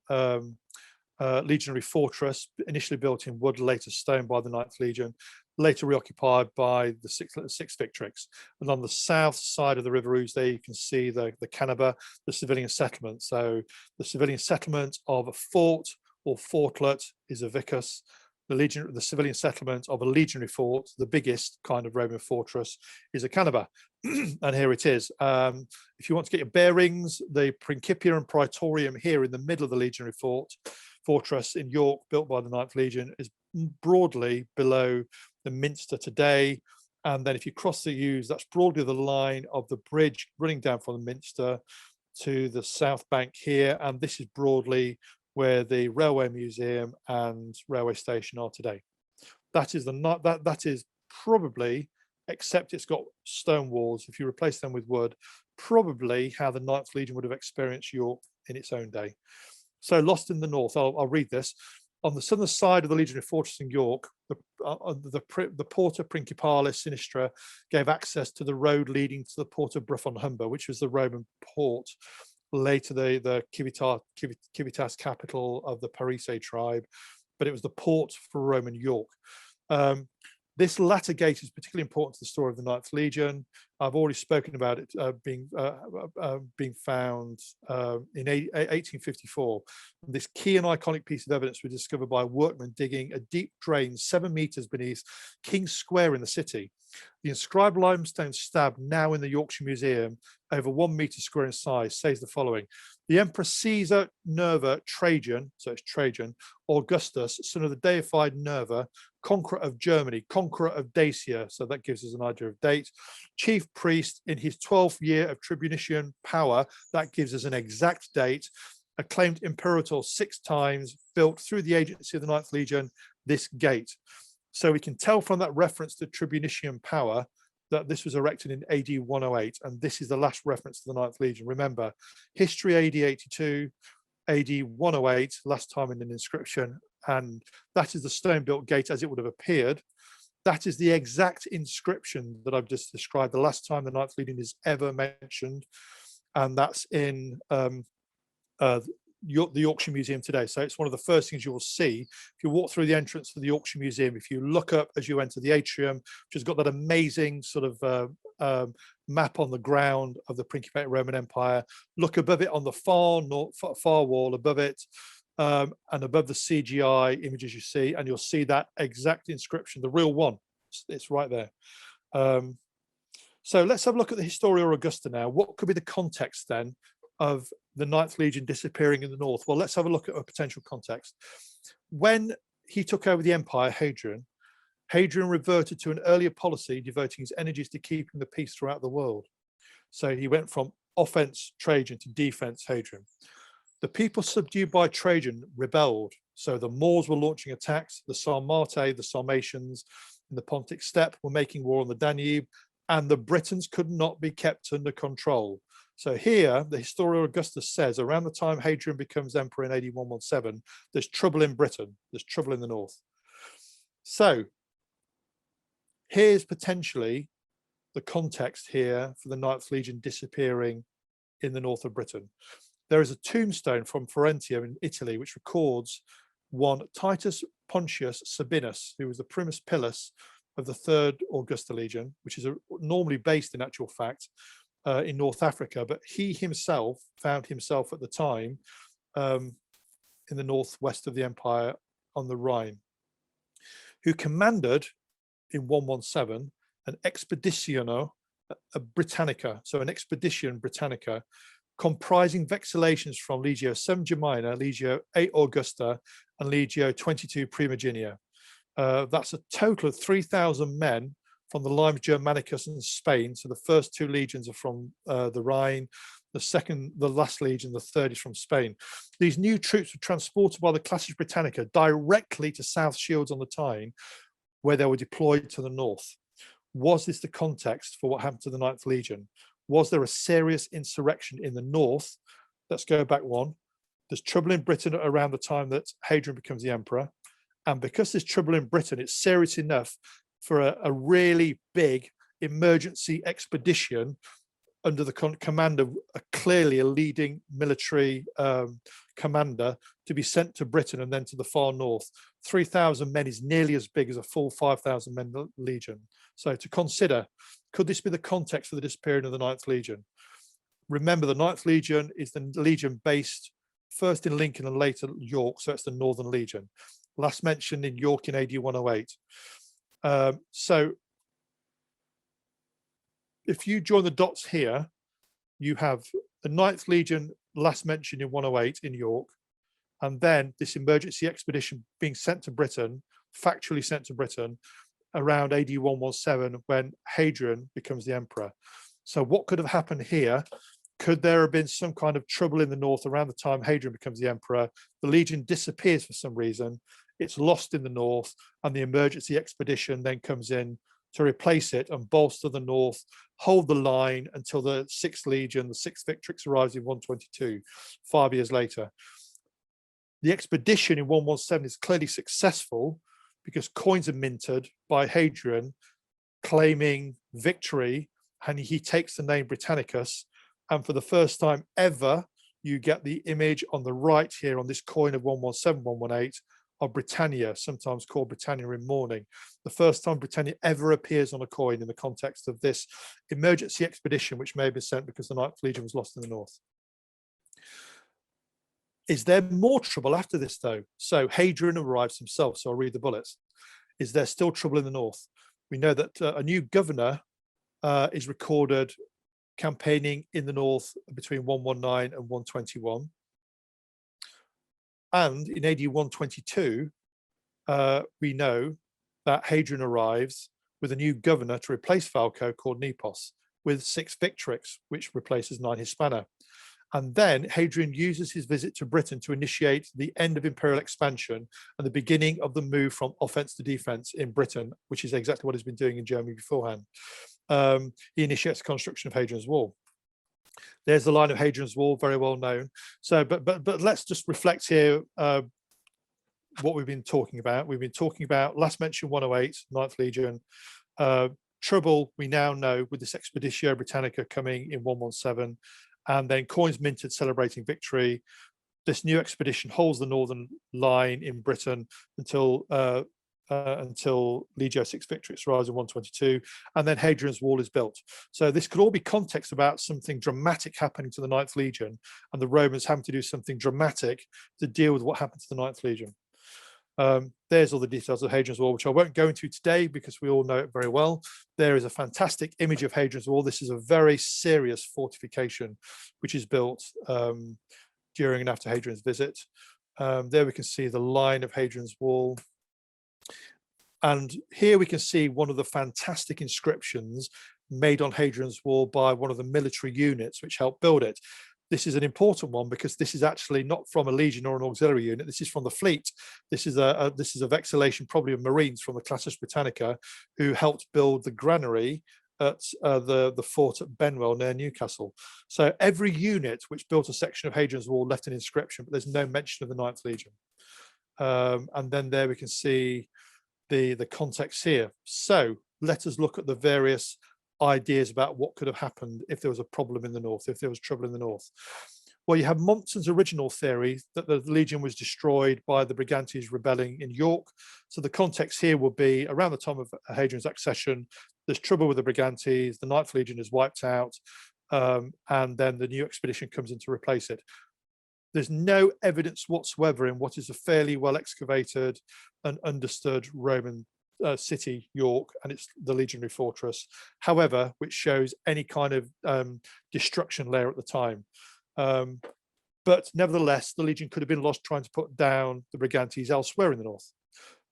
legionary fortress, initially built in wood, later stone by the 9th Legion, later reoccupied by the 6th Victrix. And on the south side of the River Ouse, there you can see the Canaba, the civilian settlement. So the civilian settlement of a fort or fortlet is a vicus. The civilian settlement of a legionary fort, the biggest kind of Roman fortress, is a Canaba. And here it is. If you want to get your bearings, the Principium and Praetorium here in the middle of the legionary fortress in York, built by the 9th Legion, is broadly below the Minster today. And then if you cross the Ouse, that's broadly the line of the bridge running down from the Minster to the south bank here. And this is broadly where the Railway Museum and railway station are today. That is probably, except it's got stone walls, if you replace them with wood, probably how the 9th Legion would have experienced York in its own day. So lost in the north, I'll read this. On the southern side of the legionary fortress in York, the Porta Principalis Sinistra gave access to the road leading to the port of Bruff-on-Humber, which was the Roman port, later the Civitas capital of the Parise tribe, but it was the port for Roman York. This latter gate is particularly important to the story of the 9th Legion. I've already spoken about it being found in 1854. This key and iconic piece of evidence was discovered by a workman digging a deep drain 7 meters beneath King's Square in the city. The inscribed limestone stab now in the Yorkshire Museum, over 1 meter square in size, says the following: the Emperor Caesar Nerva Trajan, so it's Trajan, Augustus, son of the deified Nerva, conqueror of Germany, conqueror of Dacia, so that gives us an idea of date, chief priest in his 12th year of tribunician power, that gives us an exact date, acclaimed imperator 6 times, built through the agency of the 9th Legion, this gate. So we can tell from that reference to tribunician power that this was erected in AD 108, and this is the last reference to the 9th Legion. Remember, history AD 82, AD 108, last time in an inscription, and that is the stone-built gate as it would have appeared. That is the exact inscription that I've just described, the last time the 9th Legion is ever mentioned, and that's in the Yorkshire Museum today. So it's one of the first things you will see if you walk through the entrance to the Yorkshire Museum. If you look up as you enter the atrium, which has got that amazing sort of map on the ground of the Principate Roman Empire, look above it on the far wall above it, and above the CGI images you see, and you'll see that exact inscription, the real one. It's right there. So let's have a look at the Historia Augusta now. What could be the context then of the 9th Legion disappearing in the north? Well, let's have a look at a potential context. When he took over the empire, Hadrian reverted to an earlier policy, devoting his energies to keeping the peace throughout the world. So he went from offense Trajan to defense Hadrian. The people subdued by Trajan rebelled. So the Moors were launching attacks, the Sarmate, the Sarmatians in the Pontic steppe were making war on the Danube, and the Britons could not be kept under control. So here, the Historia Augusta says, around the time Hadrian becomes emperor in AD 117, there's trouble in Britain, there's trouble in the north. So here's potentially the context here for the 9th Legion disappearing in the north of Britain. There is a tombstone from Ferentia in Italy, which records one Titus Pontius Sabinus, who was the primus pilus of the 3rd Augusta Legion, which is normally based in actual fact in North Africa, but he himself found himself at the time in the northwest of the empire on the Rhine, who commanded in 117 an Expeditiono Britannica, so an Expedition Britannica, comprising vexellations from Legio VII Minor, Legio VIII Augusta, and Legio 22 Primigenia. That's a total of 3,000 men from the Limes Germanicus and Spain. So the first 2 legions are from the Rhine, the last legion, the 3rd is from Spain. These new troops were transported by the Classis Britannica directly to South Shields on the Tyne, where they were deployed to the north. Was this the context for what happened to the 9th Legion? Was there a serious insurrection in the north? Let's go back one. There's trouble in Britain around the time that Hadrian becomes the emperor. And because there's trouble in Britain, it's serious enough for a really big emergency expedition under the command of clearly a leading military commander to be sent to Britain and then to the far north. 3,000 men is nearly as big as a full 5,000 men legion. So to consider, could this be the context for the disappearance of the Ninth Legion? Remember, the Ninth Legion is the legion based first in Lincoln and later York, so it's the Northern Legion. Last mentioned in York in AD 108. So if you join the dots here, you have the Ninth Legion last mentioned in 108 in York, and then this emergency expedition being sent to Britain, factually sent to Britain, around AD 117 when Hadrian becomes the emperor. So what could have happened here? Could there have been some kind of trouble in the north around the time Hadrian becomes the emperor? The legion disappears for some reason. It's lost in the north, and the emergency expedition then comes in to replace it and bolster the north, hold the line until the Sixth Legion, the Sixth Victrix, arrives in 122, 5 years later. The expedition in 117 is clearly successful because coins are minted by Hadrian claiming victory, and he takes the name Britannicus. And for the first time ever, you get the image on the right here on this coin of 117, 118 of Britannia, sometimes called Britannia in mourning. The first time Britannia ever appears on a coin in the context of this emergency expedition, which may have been sent because the Ninth Legion was lost in the north. Is there more trouble after this, though? So Hadrian arrives himself, so I'll read the bullets. Is there still trouble in the north? We know that a new governor is recorded campaigning in the north between 119 and 121. And in AD 122, we know that Hadrian arrives with a new governor to replace Falco called Nepos, with 6 Victrix, which replaces 9 Hispana. And then Hadrian uses his visit to Britain to initiate the end of imperial expansion and the beginning of the move from offense to defense in Britain, which is exactly what he's been doing in Germany beforehand. He initiates the construction of Hadrian's Wall. There's the line of Hadrian's Wall, very well known. So, but let's just reflect here what we've been talking about. We've been talking about, last mentioned 108, Ninth Legion. Trouble, we now know, with this Expeditio Britannica coming in 117, and then coins minted celebrating victory. This new expedition holds the northern line in Britain until Legio IX Victrix arrives in 122, and then Hadrian's Wall is built. So this could all be context about something dramatic happening to the Ninth Legion, and the Romans having to do something dramatic to deal with what happened to the Ninth Legion. There's all the details of Hadrian's Wall, which I won't go into today because we all know it very well. There is a fantastic image of Hadrian's Wall. This is a very serious fortification which is built during and after Hadrian's visit. There we can see the line of Hadrian's Wall. And here we can see one of the fantastic inscriptions made on Hadrian's Wall by one of the military units which helped build it. This is an important one because this is actually not from a legion or an auxiliary unit. This is from the fleet. This is a vexillation, probably of Marines from the Classis Britannica, who helped build the granary at the fort at Benwell near Newcastle. So every unit which built a section of Hadrian's Wall left an inscription, but there's no mention of the Ninth Legion. And then there we can see the context here. So let us look at the various ideas about what could have happened if there was a problem in the north, if there was trouble in the north. Well, you have Monckton's original theory that the legion was destroyed by the Brigantes rebelling in York. So the context here would be around the time of Hadrian's accession, there's trouble with the Brigantes, the Ninth Legion is wiped out, and then the new expedition comes in to replace it. There's no evidence whatsoever in what is a fairly well excavated and understood Roman city, York, and it's the legionary fortress, however, which shows any kind of destruction layer at the time. But nevertheless, the legion could have been lost trying to put down the Brigantes elsewhere in the north.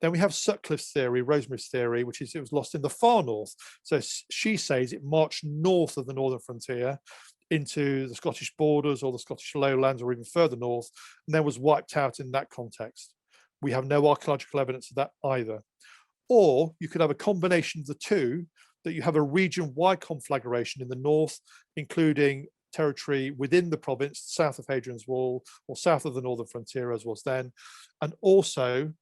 Then we have Sutcliffe's theory, Rosemary's theory, which is it was lost in the far north. So she says it marched north of the northern frontier into the Scottish borders or the Scottish lowlands or even further north, and then was wiped out in that context. We have no archaeological evidence of that either. Or you could have a combination of the two, that you have a region-wide conflagration in the north, including territory within the province, south of Hadrian's Wall, or south of the northern frontier as was then, and also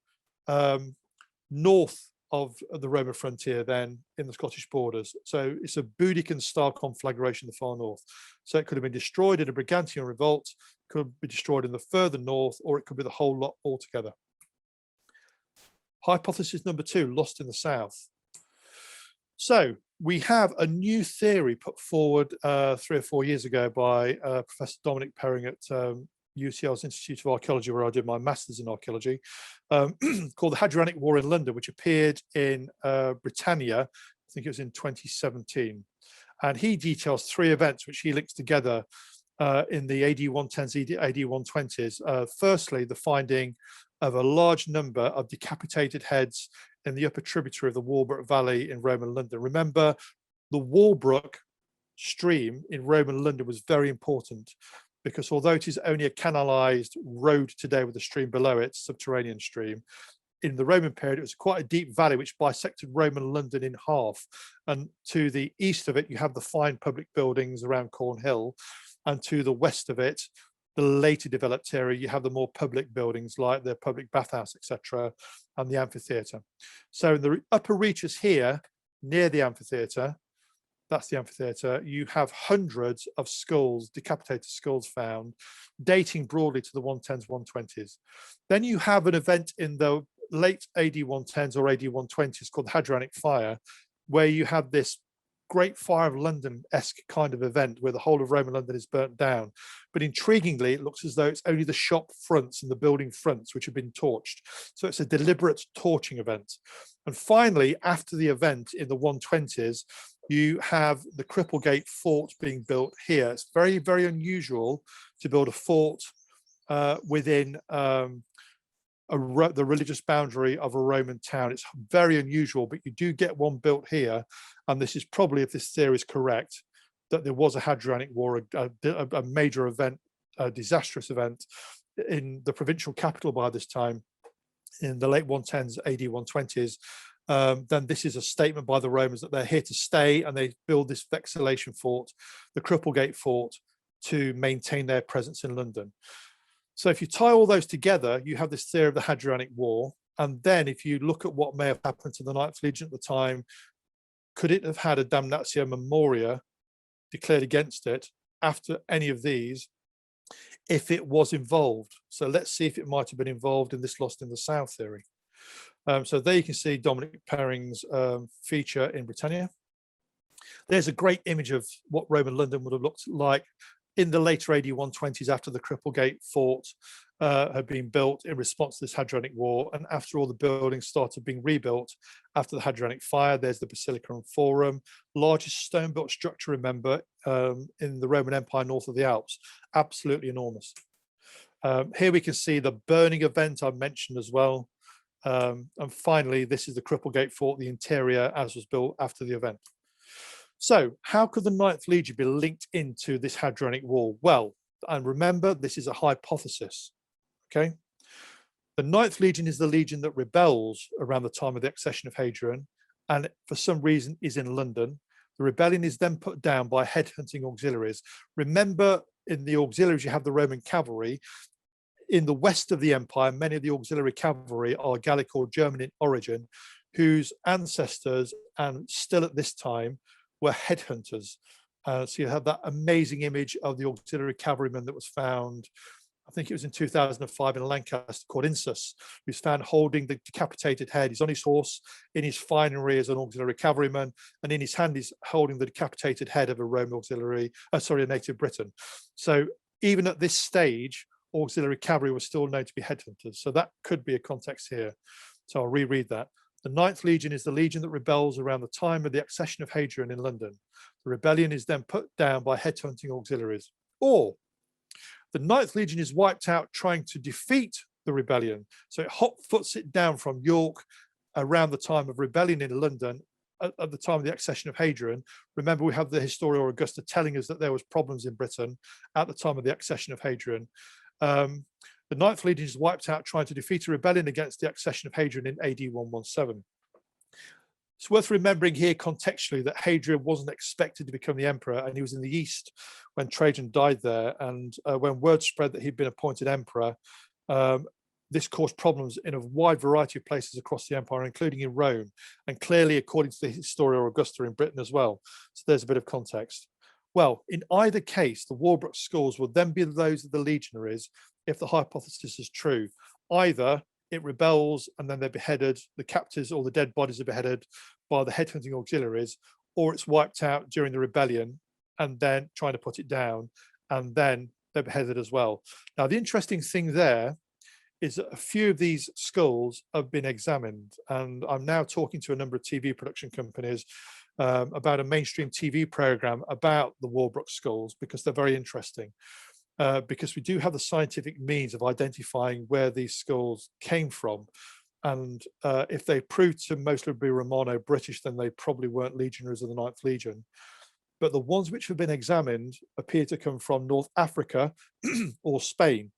north of the Roman frontier then in the Scottish borders. So it's a Boudiccan style conflagration in the far north. So it could have been destroyed in a Brigantian revolt, could be destroyed in the further north, or it could be the whole lot altogether. Hypothesis number 2, lost in the south. So we have a new theory put forward 3 or 4 years ago by Professor Dominic Perring at UCL's Institute of Archaeology, where I did my master's in archaeology, called the Hadrianic War in London, which appeared in Britannia, I think it was in 2017. And he details 3 events which he links together in the AD 110s, AD 120s. Firstly, the finding of a large number of decapitated heads in the upper tributary of the Walbrook Valley in Roman London. Remember, the Walbrook stream in Roman London was very important, because although it is only a canalized road today with a stream below it, subterranean stream, in the Roman period, it was quite a deep valley which bisected Roman London in half. And to the east of it, you have the fine public buildings around Cornhill. And to the west of it, the later developed area, you have the more public buildings like the public bathhouse, etc., and the amphitheatre. So in the upper reaches here, near the amphitheatre, that's the amphitheatre, you have hundreds of skulls, decapitated skulls found, dating broadly to the 110s, 120s. Then you have an event in the late AD 110s or AD 120s called the Hadrianic Fire, where you have this Great Fire of London-esque kind of event where the whole of Roman London is burnt down. But intriguingly, it looks as though it's only the shop fronts and the building fronts which have been torched. So it's a deliberate torching event. And finally, after the event in the 120s, you have the Cripplegate fort being built here. It's very, very unusual to build a fort within the religious boundary of a Roman town. It's very unusual, but you do get one built here. And this is probably, if this theory is correct, that there was a Hadrianic War, a major event, a disastrous event in the provincial capital by this time, in the late 110s, AD 120s. Then this is a statement by the Romans that they're here to stay, and they build this vexillation fort, the Cripplegate fort, to maintain their presence in London. So if you tie all those together, you have this theory of the Hadrianic War. And then if you look at what may have happened to the Ninth Legion at the time, could it have had a damnatio memoria declared against it after any of these, if it was involved? So let's see if it might have been involved in this lost in the south theory. So there you can see Dominic Perring's feature in Britannia. There's a great image of what Roman London would have looked like in the later AD 120s, after the Cripplegate fort had been built in response to this Hadrianic War, and after all the buildings started being rebuilt after the Hadrianic Fire. There's the Basilica and Forum, largest stone-built structure, remember, in the Roman Empire north of the Alps, absolutely enormous. Here we can see the burning event I mentioned as well. And finally, this is the Cripplegate fort, the interior as was built after the event. So how could the Ninth Legion be linked into this Hadrianic War? Well, and remember, this is a hypothesis, okay? The Ninth Legion is the legion that rebels around the time of the accession of Hadrian, and for some reason is in London. The rebellion is then put down by headhunting auxiliaries. Remember, in the auxiliaries, you have the Roman cavalry. In the west of the empire, many of the auxiliary cavalry are Gallic or German in origin, whose ancestors, and still at this time, were headhunters. So you have that amazing image of the auxiliary cavalryman that was found, I think it was in 2005 in Lancaster, called Insus, who's found holding the decapitated head. He's on his horse, in his finery as an auxiliary cavalryman, and in his hand he's holding the decapitated head of a Roman auxiliary, a native Briton. So even at this stage, auxiliary cavalry was still known to be headhunters. So that could be a context here. So I'll reread that. The Ninth Legion is the legion that rebels around the time of the accession of Hadrian in London. The rebellion is then put down by headhunting auxiliaries. Or the Ninth Legion is wiped out trying to defeat the rebellion. So it hot foots it down from York around the time of rebellion in London at the time of the accession of Hadrian. Remember, we have the Historia Augusta telling us that there was problems in Britain at the time of the accession of Hadrian. The Ninth Legion is wiped out trying to defeat a rebellion against the accession of Hadrian in AD 117. It's worth remembering here contextually that Hadrian wasn't expected to become the emperor, and he was in the east when Trajan died there. And when word spread that he'd been appointed emperor, this caused problems in a wide variety of places across the empire, including in Rome, and clearly according to the Historia Augusta in Britain as well. So there's a bit of context. Well, in either case, the Warburg schools would then be those of the legionaries if the hypothesis is true. Either it rebels and then they're beheaded, the captives or the dead bodies are beheaded by the headhunting auxiliaries, or it's wiped out during the rebellion and then trying to put it down, and then they're beheaded as well. Now, the interesting thing there is that a few of these skulls have been examined, and I'm now talking to a number of TV production companies about a mainstream TV program about the Warburg skulls, because they're very interesting. Because we do have the scientific means of identifying where these skulls came from. And if they proved to mostly be Romano-British, then they probably weren't legionaries of the Ninth Legion. But the ones which have been examined appear to come from North Africa or Spain,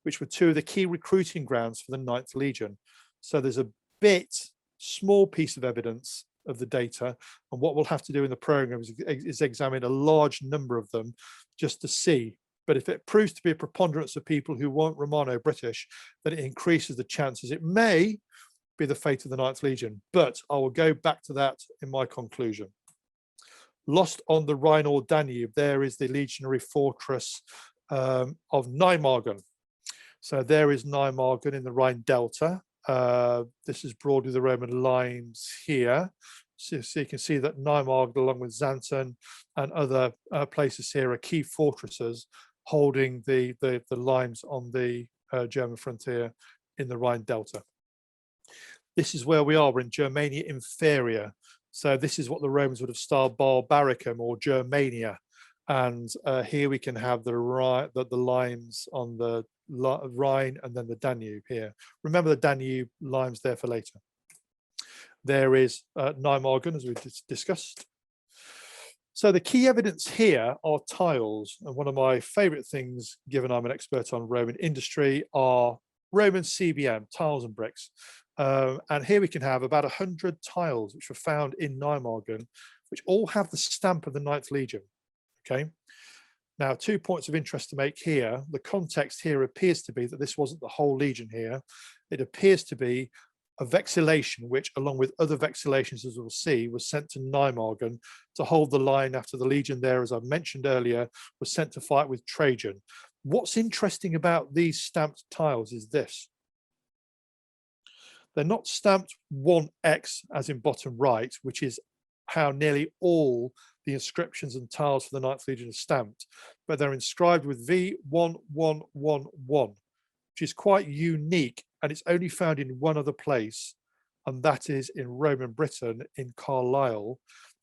which were two of the key recruiting grounds for the Ninth Legion. So there's a small piece of evidence of the data, and what we'll have to do in the program is examine a large number of them just to see. But if it proves to be a preponderance of people who weren't Romano-British, then it increases the chances. It may be the fate of the Ninth Legion, but I will go back to that in my conclusion. Lost on the Rhine or Danube, there is the legionary fortress of Nijmegen. So there is Nijmegen in the Rhine Delta. This is broadly the Roman lines here. So you can see that Nijmegen, along with Xanten and other places here, are key fortresses holding the lines on the German frontier in the Rhine Delta. This is where we are. We're in Germania Inferior. So this is what the Romans would have styled Barbaricum or Germania. And here we can have the lines on the Rhine and then the Danube here. Remember the Danube lines there for later. There is Nijmegen, as we discussed. So the key evidence here are tiles. And one of my favorite things, given I'm an expert on Roman industry, are Roman CBM, tiles and bricks. And here we can have about 100 tiles which were found in Nijmegen, which all have the stamp of the Ninth Legion. Okay. Now, 2 points of interest to make here. The context here appears to be that this wasn't the whole legion here. It appears to be a vexillation, which, along with other vexations, as we'll see, was sent to Nijmegen to hold the line after the legion there, as I mentioned earlier, was sent to fight with Trajan. What's interesting about these stamped tiles is this. They're not stamped 1X, as in bottom right, which is how nearly all the inscriptions and tiles for the Ninth Legion are stamped, but they're inscribed with V1111, which is quite unique, and it's only found in one other place, and that is in Roman Britain, in Carlisle,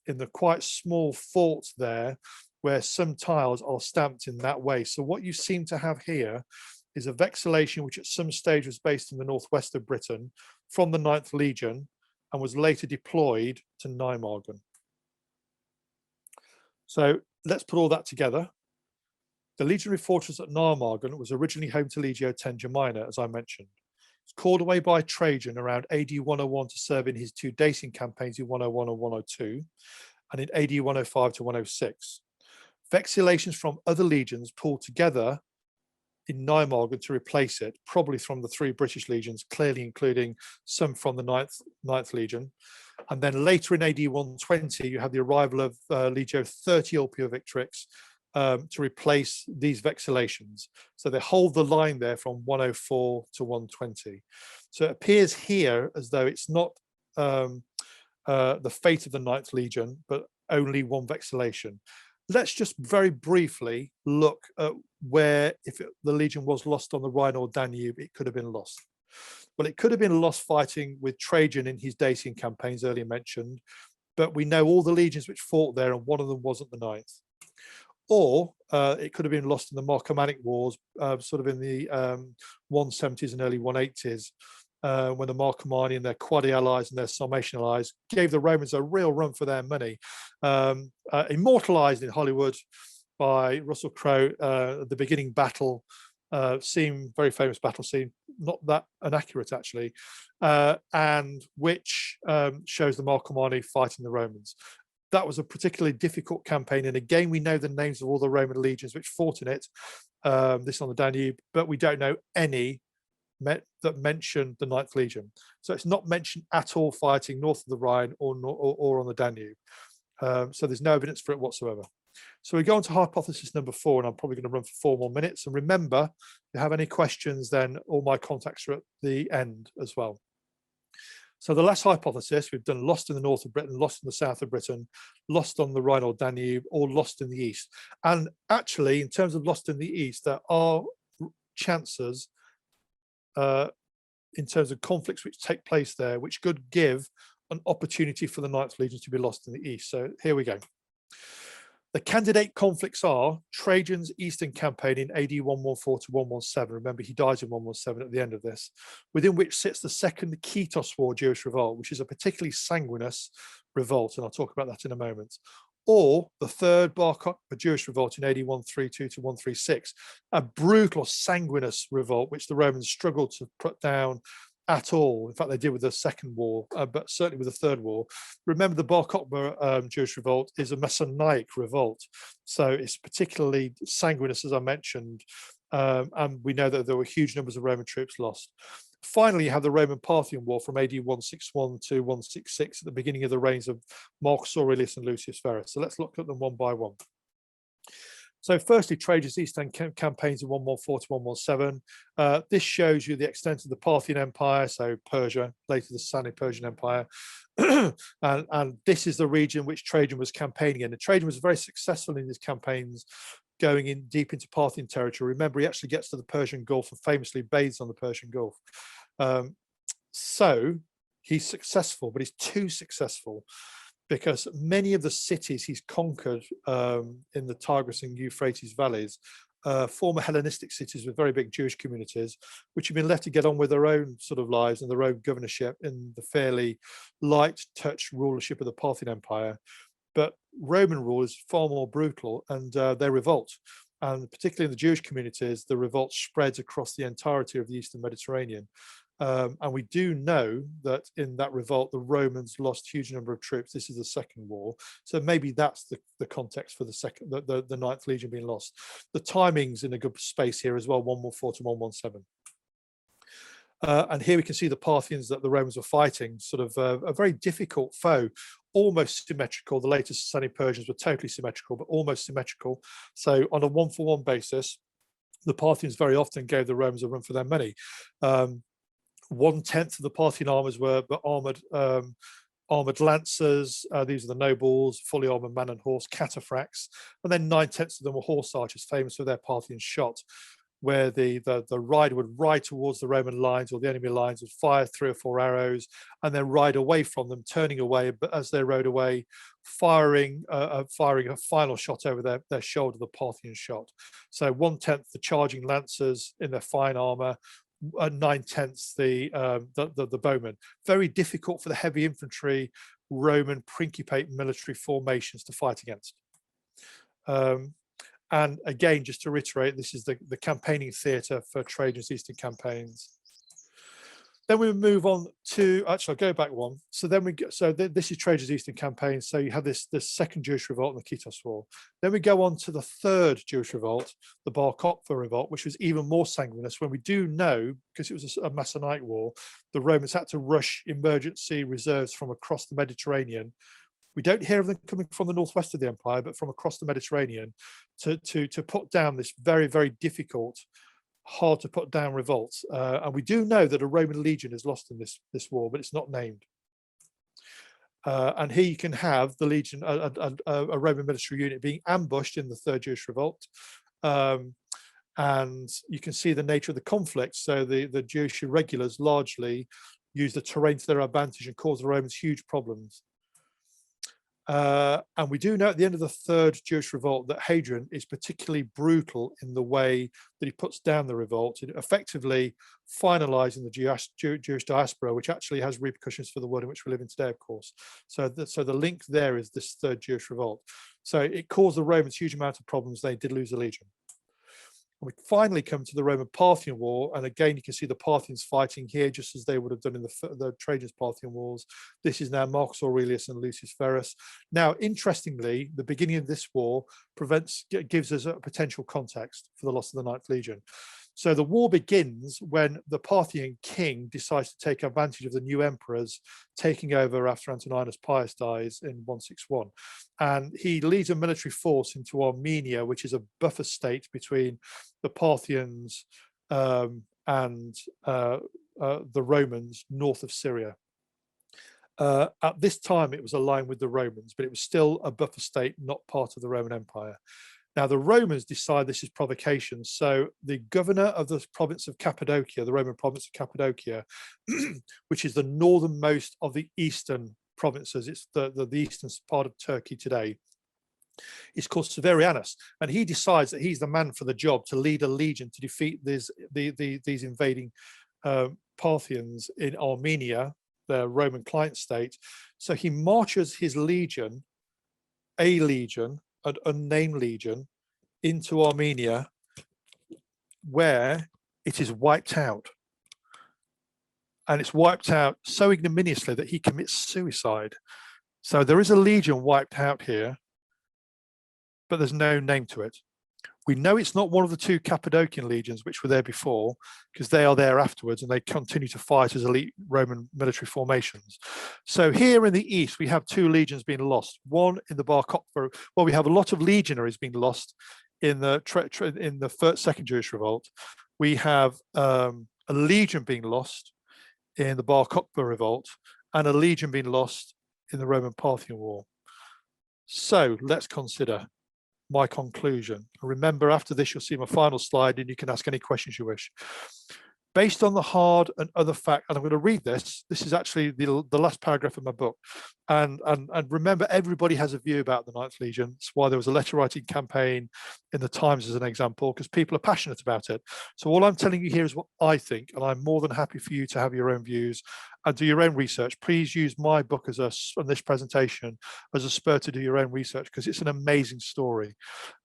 in the quite small fort there, where some tiles are stamped in that way. So what you seem to have here is a vexillation which at some stage was based in the northwest of Britain from the Ninth Legion and was later deployed to Nijmegen. So let's put all that together. The legionary fortress at Nijmegen was originally home to Legio X Hispana, as I mentioned. It's called away by Trajan around AD 101 to serve in his two Dacian campaigns in 101 and 102, and in AD 105 to 106. Vexillations from other legions pulled together in Nijmegen to replace it, probably from the three British legions, clearly including some from the Ninth Legion. And then later in AD 120, you have the arrival of Legio 30 Ulpia Victrix to replace these vexillations. So they hold the line there from 104 to 120. So it appears here as though it's not the fate of the Ninth Legion, but only one vexillation. Let's just very briefly look at where, if the legion was lost on the Rhine or Danube, it could have been lost. Well, it could have been lost fighting with Trajan in his Dacian campaigns earlier mentioned, but we know all the legions which fought there, and one of them wasn't the Ninth. Or it could have been lost in the Marcomannic Wars, sort of in the 170s and early 180s, when the Marcomanni and their Quadi allies and their Sarmatian allies gave the Romans a real run for their money. Immortalized in Hollywood by Russell Crowe, the beginning battle, very famous battle scene, not that inaccurate actually, and which shows the Marcomanni fighting the Romans. That was a particularly difficult campaign, and again we know the names of all the Roman legions which fought in it, this on the Danube, but we don't know any that mention the Ninth Legion. So it's not mentioned at all fighting north of the Rhine or on the Danube. So there's no evidence for it whatsoever. So we go on to hypothesis number 4, and I'm probably going to run for 4 more minutes. And remember, if you have any questions, then all my contacts are at the end as well. So the last hypothesis, we've done lost in the north of Britain, lost in the south of Britain, lost on the Rhine or Danube, or lost in the east. And actually, in terms of lost in the east, there are chances in terms of conflicts which take place there, which could give an opportunity for the Ninth Legion to be lost in the east. So here we go. The candidate conflicts are Trajan's Eastern campaign in AD 114 to 117. Remember, he dies in 117 at the end of this, within which sits the Second Kitos War Jewish revolt, which is a particularly sanguinous revolt, and I'll talk about that in a moment. Or the Third Bar Kokhba Jewish revolt in AD 132 to 136, a brutal, sanguinous revolt which the Romans struggled to put down at all. In fact, they did with the Second War, but certainly with the Third War. Remember, the Bar Kokhba Jewish revolt is a Messianic revolt, so it's particularly sanguinous, as I mentioned, and we know that there were huge numbers of Roman troops lost. Finally, you have the Roman-Parthian War from AD 161 to 166 at the beginning of the reigns of Marcus Aurelius and Lucius Verus. So let's look at them one by one. So firstly, Trajan's Eastern campaigns in 114 to 117. This shows you the extent of the Parthian Empire, so Persia, later the Sassanid-Persian Empire. and this is the region which Trajan was campaigning in. And Trajan was very successful in his campaigns, going in deep into Parthian territory. Remember, he actually gets to the Persian Gulf and famously bathes on the Persian Gulf. So he's successful, but he's too successful, because many of the cities he's conquered in the Tigris and Euphrates valleys, former Hellenistic cities with very big Jewish communities, which have been left to get on with their own sort of lives and their own governorship in the fairly light touch rulership of the Parthian Empire. But Roman rule is far more brutal, and they revolt. And particularly in the Jewish communities, the revolt spreads across the entirety of the Eastern Mediterranean. And we do know that in that revolt, the Romans lost a huge number of troops. This is the Second War. So maybe that's the context for the Ninth Legion being lost. The timing's in a good space here as well, 114 to 117. And here we can see the Parthians that the Romans were fighting, sort of a very difficult foe, almost symmetrical. The later Sassanid Persians were totally symmetrical, but almost symmetrical. So on a 1-for-1 basis, the Parthians very often gave the Romans a run for their money. 1/10 of the Parthian armors were armored lancers. These are the nobles, fully armored man and horse, cataphracts, and then 9/10 of them were horse archers, famous for their Parthian shot, where the rider would ride towards the Roman lines or the enemy lines, would fire 3 or 4 arrows and then ride away from them, turning away, but as they rode away, firing a final shot over their shoulder, the Parthian shot. So 1/10 the charging lancers in their fine armor, 9/10 the bowmen. Very difficult for the heavy infantry Roman principate military formations to fight against. And again, just to reiterate, this is the campaigning theatre for Trajan's Eastern campaigns. Then we move on to, actually, I'll go back one. So then this is Trajan's Eastern campaign. So you have this Second Jewish Revolt and the Kitos War. Then we go on to the Third Jewish Revolt, the Bar Kokhba Revolt, which was even more sanguinous, when we do know, because it was a Masonite war, the Romans had to rush emergency reserves from across the Mediterranean. We don't hear of them coming from the northwest of the empire, but from across the Mediterranean to put down this very, very difficult, hard to put down revolt. And we do know that a Roman legion is lost in this war, but it's not named. And here you can have the legion, a Roman military unit being ambushed in the Third Jewish Revolt. And you can see the nature of the conflict. So the Jewish irregulars largely use the terrain to their advantage and cause the Romans huge problems. And we do know at the end of the Third Jewish Revolt that Hadrian is particularly brutal in the way that he puts down the revolt, effectively finalizing the Jewish diaspora, which actually has repercussions for the world in which we live in today, of course. So the link there is this Third Jewish Revolt. So it caused the Romans huge amount of problems. They did lose the legion. We finally come to the Roman-Parthian War, and again you can see the Parthians fighting here just as they would have done in the Trajan-Parthian wars. This is now Marcus Aurelius and Lucius Verus. Now, interestingly, the beginning of this war gives us a potential context for the loss of the Ninth Legion. So the war begins when the Parthian king decides to take advantage of the new emperors taking over after Antoninus Pius dies in 161. And he leads a military force into Armenia, which is a buffer state between the Parthians and the Romans north of Syria. At this time, it was aligned with the Romans, but it was still a buffer state, not part of the Roman Empire. Now, the Romans decide this is provocation. So the governor of the province of Cappadocia, the Roman province of Cappadocia, which is the northernmost of the eastern provinces, it's the eastern part of Turkey today, is called Severianus. And he decides that he's the man for the job to lead a legion to defeat these invading Parthians in Armenia, their Roman client state. So he marches his legion, an unnamed legion, into Armenia, where it is wiped out. And it's wiped out so ignominiously that he commits suicide. So there is a legion wiped out here, but there's no name to it. We know it's not one of the two Cappadocian legions which were there before, because they are there afterwards and they continue to fight as elite Roman military formations. So here in the east, we have two legions being lost. One in the Bar Kokhba. Well, we have a lot of legionaries being lost in the Second Jewish Revolt. We have a legion being lost in the Bar Kokhba Revolt, and a legion being lost in the Roman-Parthian War. So let's consider my conclusion. Remember, after this, you'll see my final slide and you can ask any questions you wish. Based on the hard and other facts, and I'm going to read this. This is actually the last paragraph of my book. And remember, everybody has a view about the Ninth Legion. That's why there was a letter writing campaign in the Times as an example, because people are passionate about it. So all I'm telling you here is what I think, and I'm more than happy for you to have your own views and do your own research. Please use my book as on this presentation as a spur to do your own research, because it's an amazing story.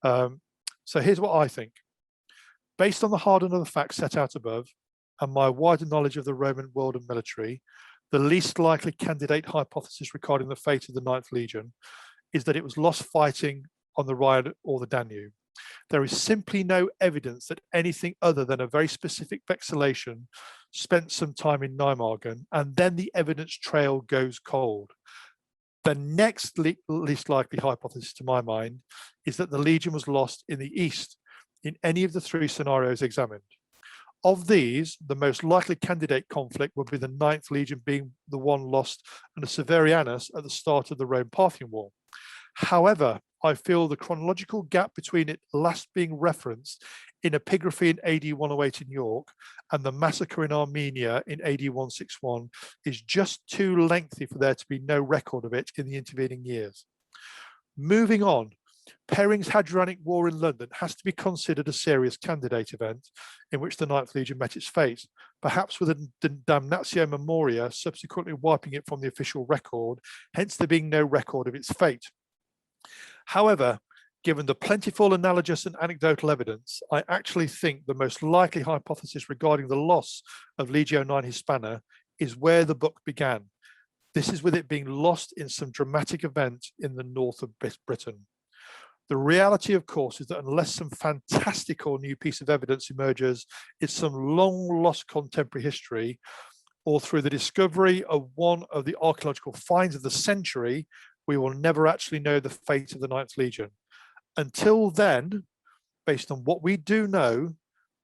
So here's what I think. Based on the hard and other facts set out above, and my wider knowledge of the Roman world and military, the least likely candidate hypothesis regarding the fate of the Ninth Legion is that it was lost fighting on the Rhine or the Danube. There is simply no evidence that anything other than a very specific vexillation spent some time in Nijmegen, and then the evidence trail goes cold. The next least likely hypothesis to my mind is that the Legion was lost in the East in any of the three scenarios examined. Of these, the most likely candidate conflict would be the Ninth Legion being the one lost under Severianus at the start of the Rome-Parthian War. However, I feel the chronological gap between it last being referenced in epigraphy in AD 108 in York and the massacre in Armenia in AD 161 is just too lengthy for there to be no record of it in the intervening years. Moving on, Perring's Hadrianic War in London has to be considered a serious candidate event in which the Ninth Legion met its fate, perhaps with a damnatio memoria subsequently wiping it from the official record, hence there being no record of its fate. However, given the plentiful analogous and anecdotal evidence, I actually think the most likely hypothesis regarding the loss of Legio IX Hispana is where the book began. This is with it being lost in some dramatic event in the north of Britain. The reality, of course, is that unless some fantastical new piece of evidence emerges, it's some long lost contemporary history, or through the discovery of one of the archaeological finds of the century, we will never actually know the fate of the Ninth Legion. Until then, based on what we do know,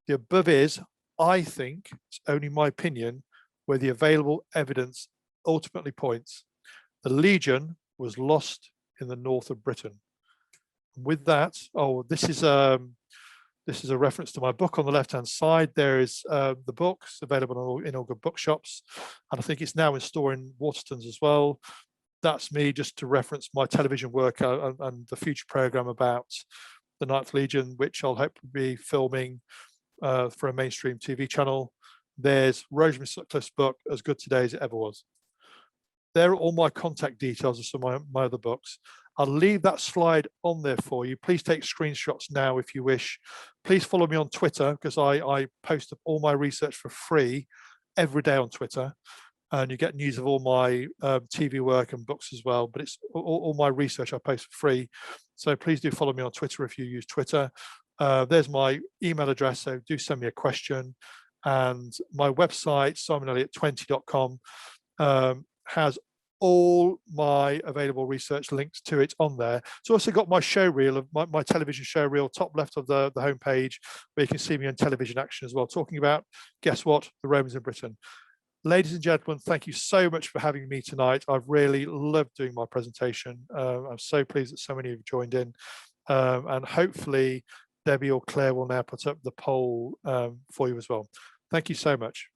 the above is, I think, it's only my opinion, where the available evidence ultimately points. The Legion was lost in the north of Britain. With that, this is a reference to my book on the left-hand side. There is the books available in all good bookshops, and I think it's now in store in Waterstones as well. That's me just to reference my television work and the future program about the Ninth Legion, which I'll hope to be filming for a mainstream TV channel. There's Rosemary Sutcliffe's book, As Good Today as It Ever Was. There are all my contact details of some of my other books. I'll leave that slide on there for you. Please take screenshots now if you wish. Please follow me on Twitter, because I post up all my research for free every day on Twitter. And you get news of all my TV work and books as well. But it's all my research I post for free. So please do follow me on Twitter if you use Twitter. There's my email address, so do send me a question. And my website, simonelliott20.com, has all my available research links to it on there. It's also got my show reel of my television show reel, top left of the homepage, where you can see me on television action as well, talking about, guess what, the Romans in Britain. Ladies and gentlemen, thank you so much for having me tonight. I've really loved doing my presentation. I'm so pleased that so many have joined in. And hopefully Debbie or Claire will now put up the poll for you as well. Thank you so much.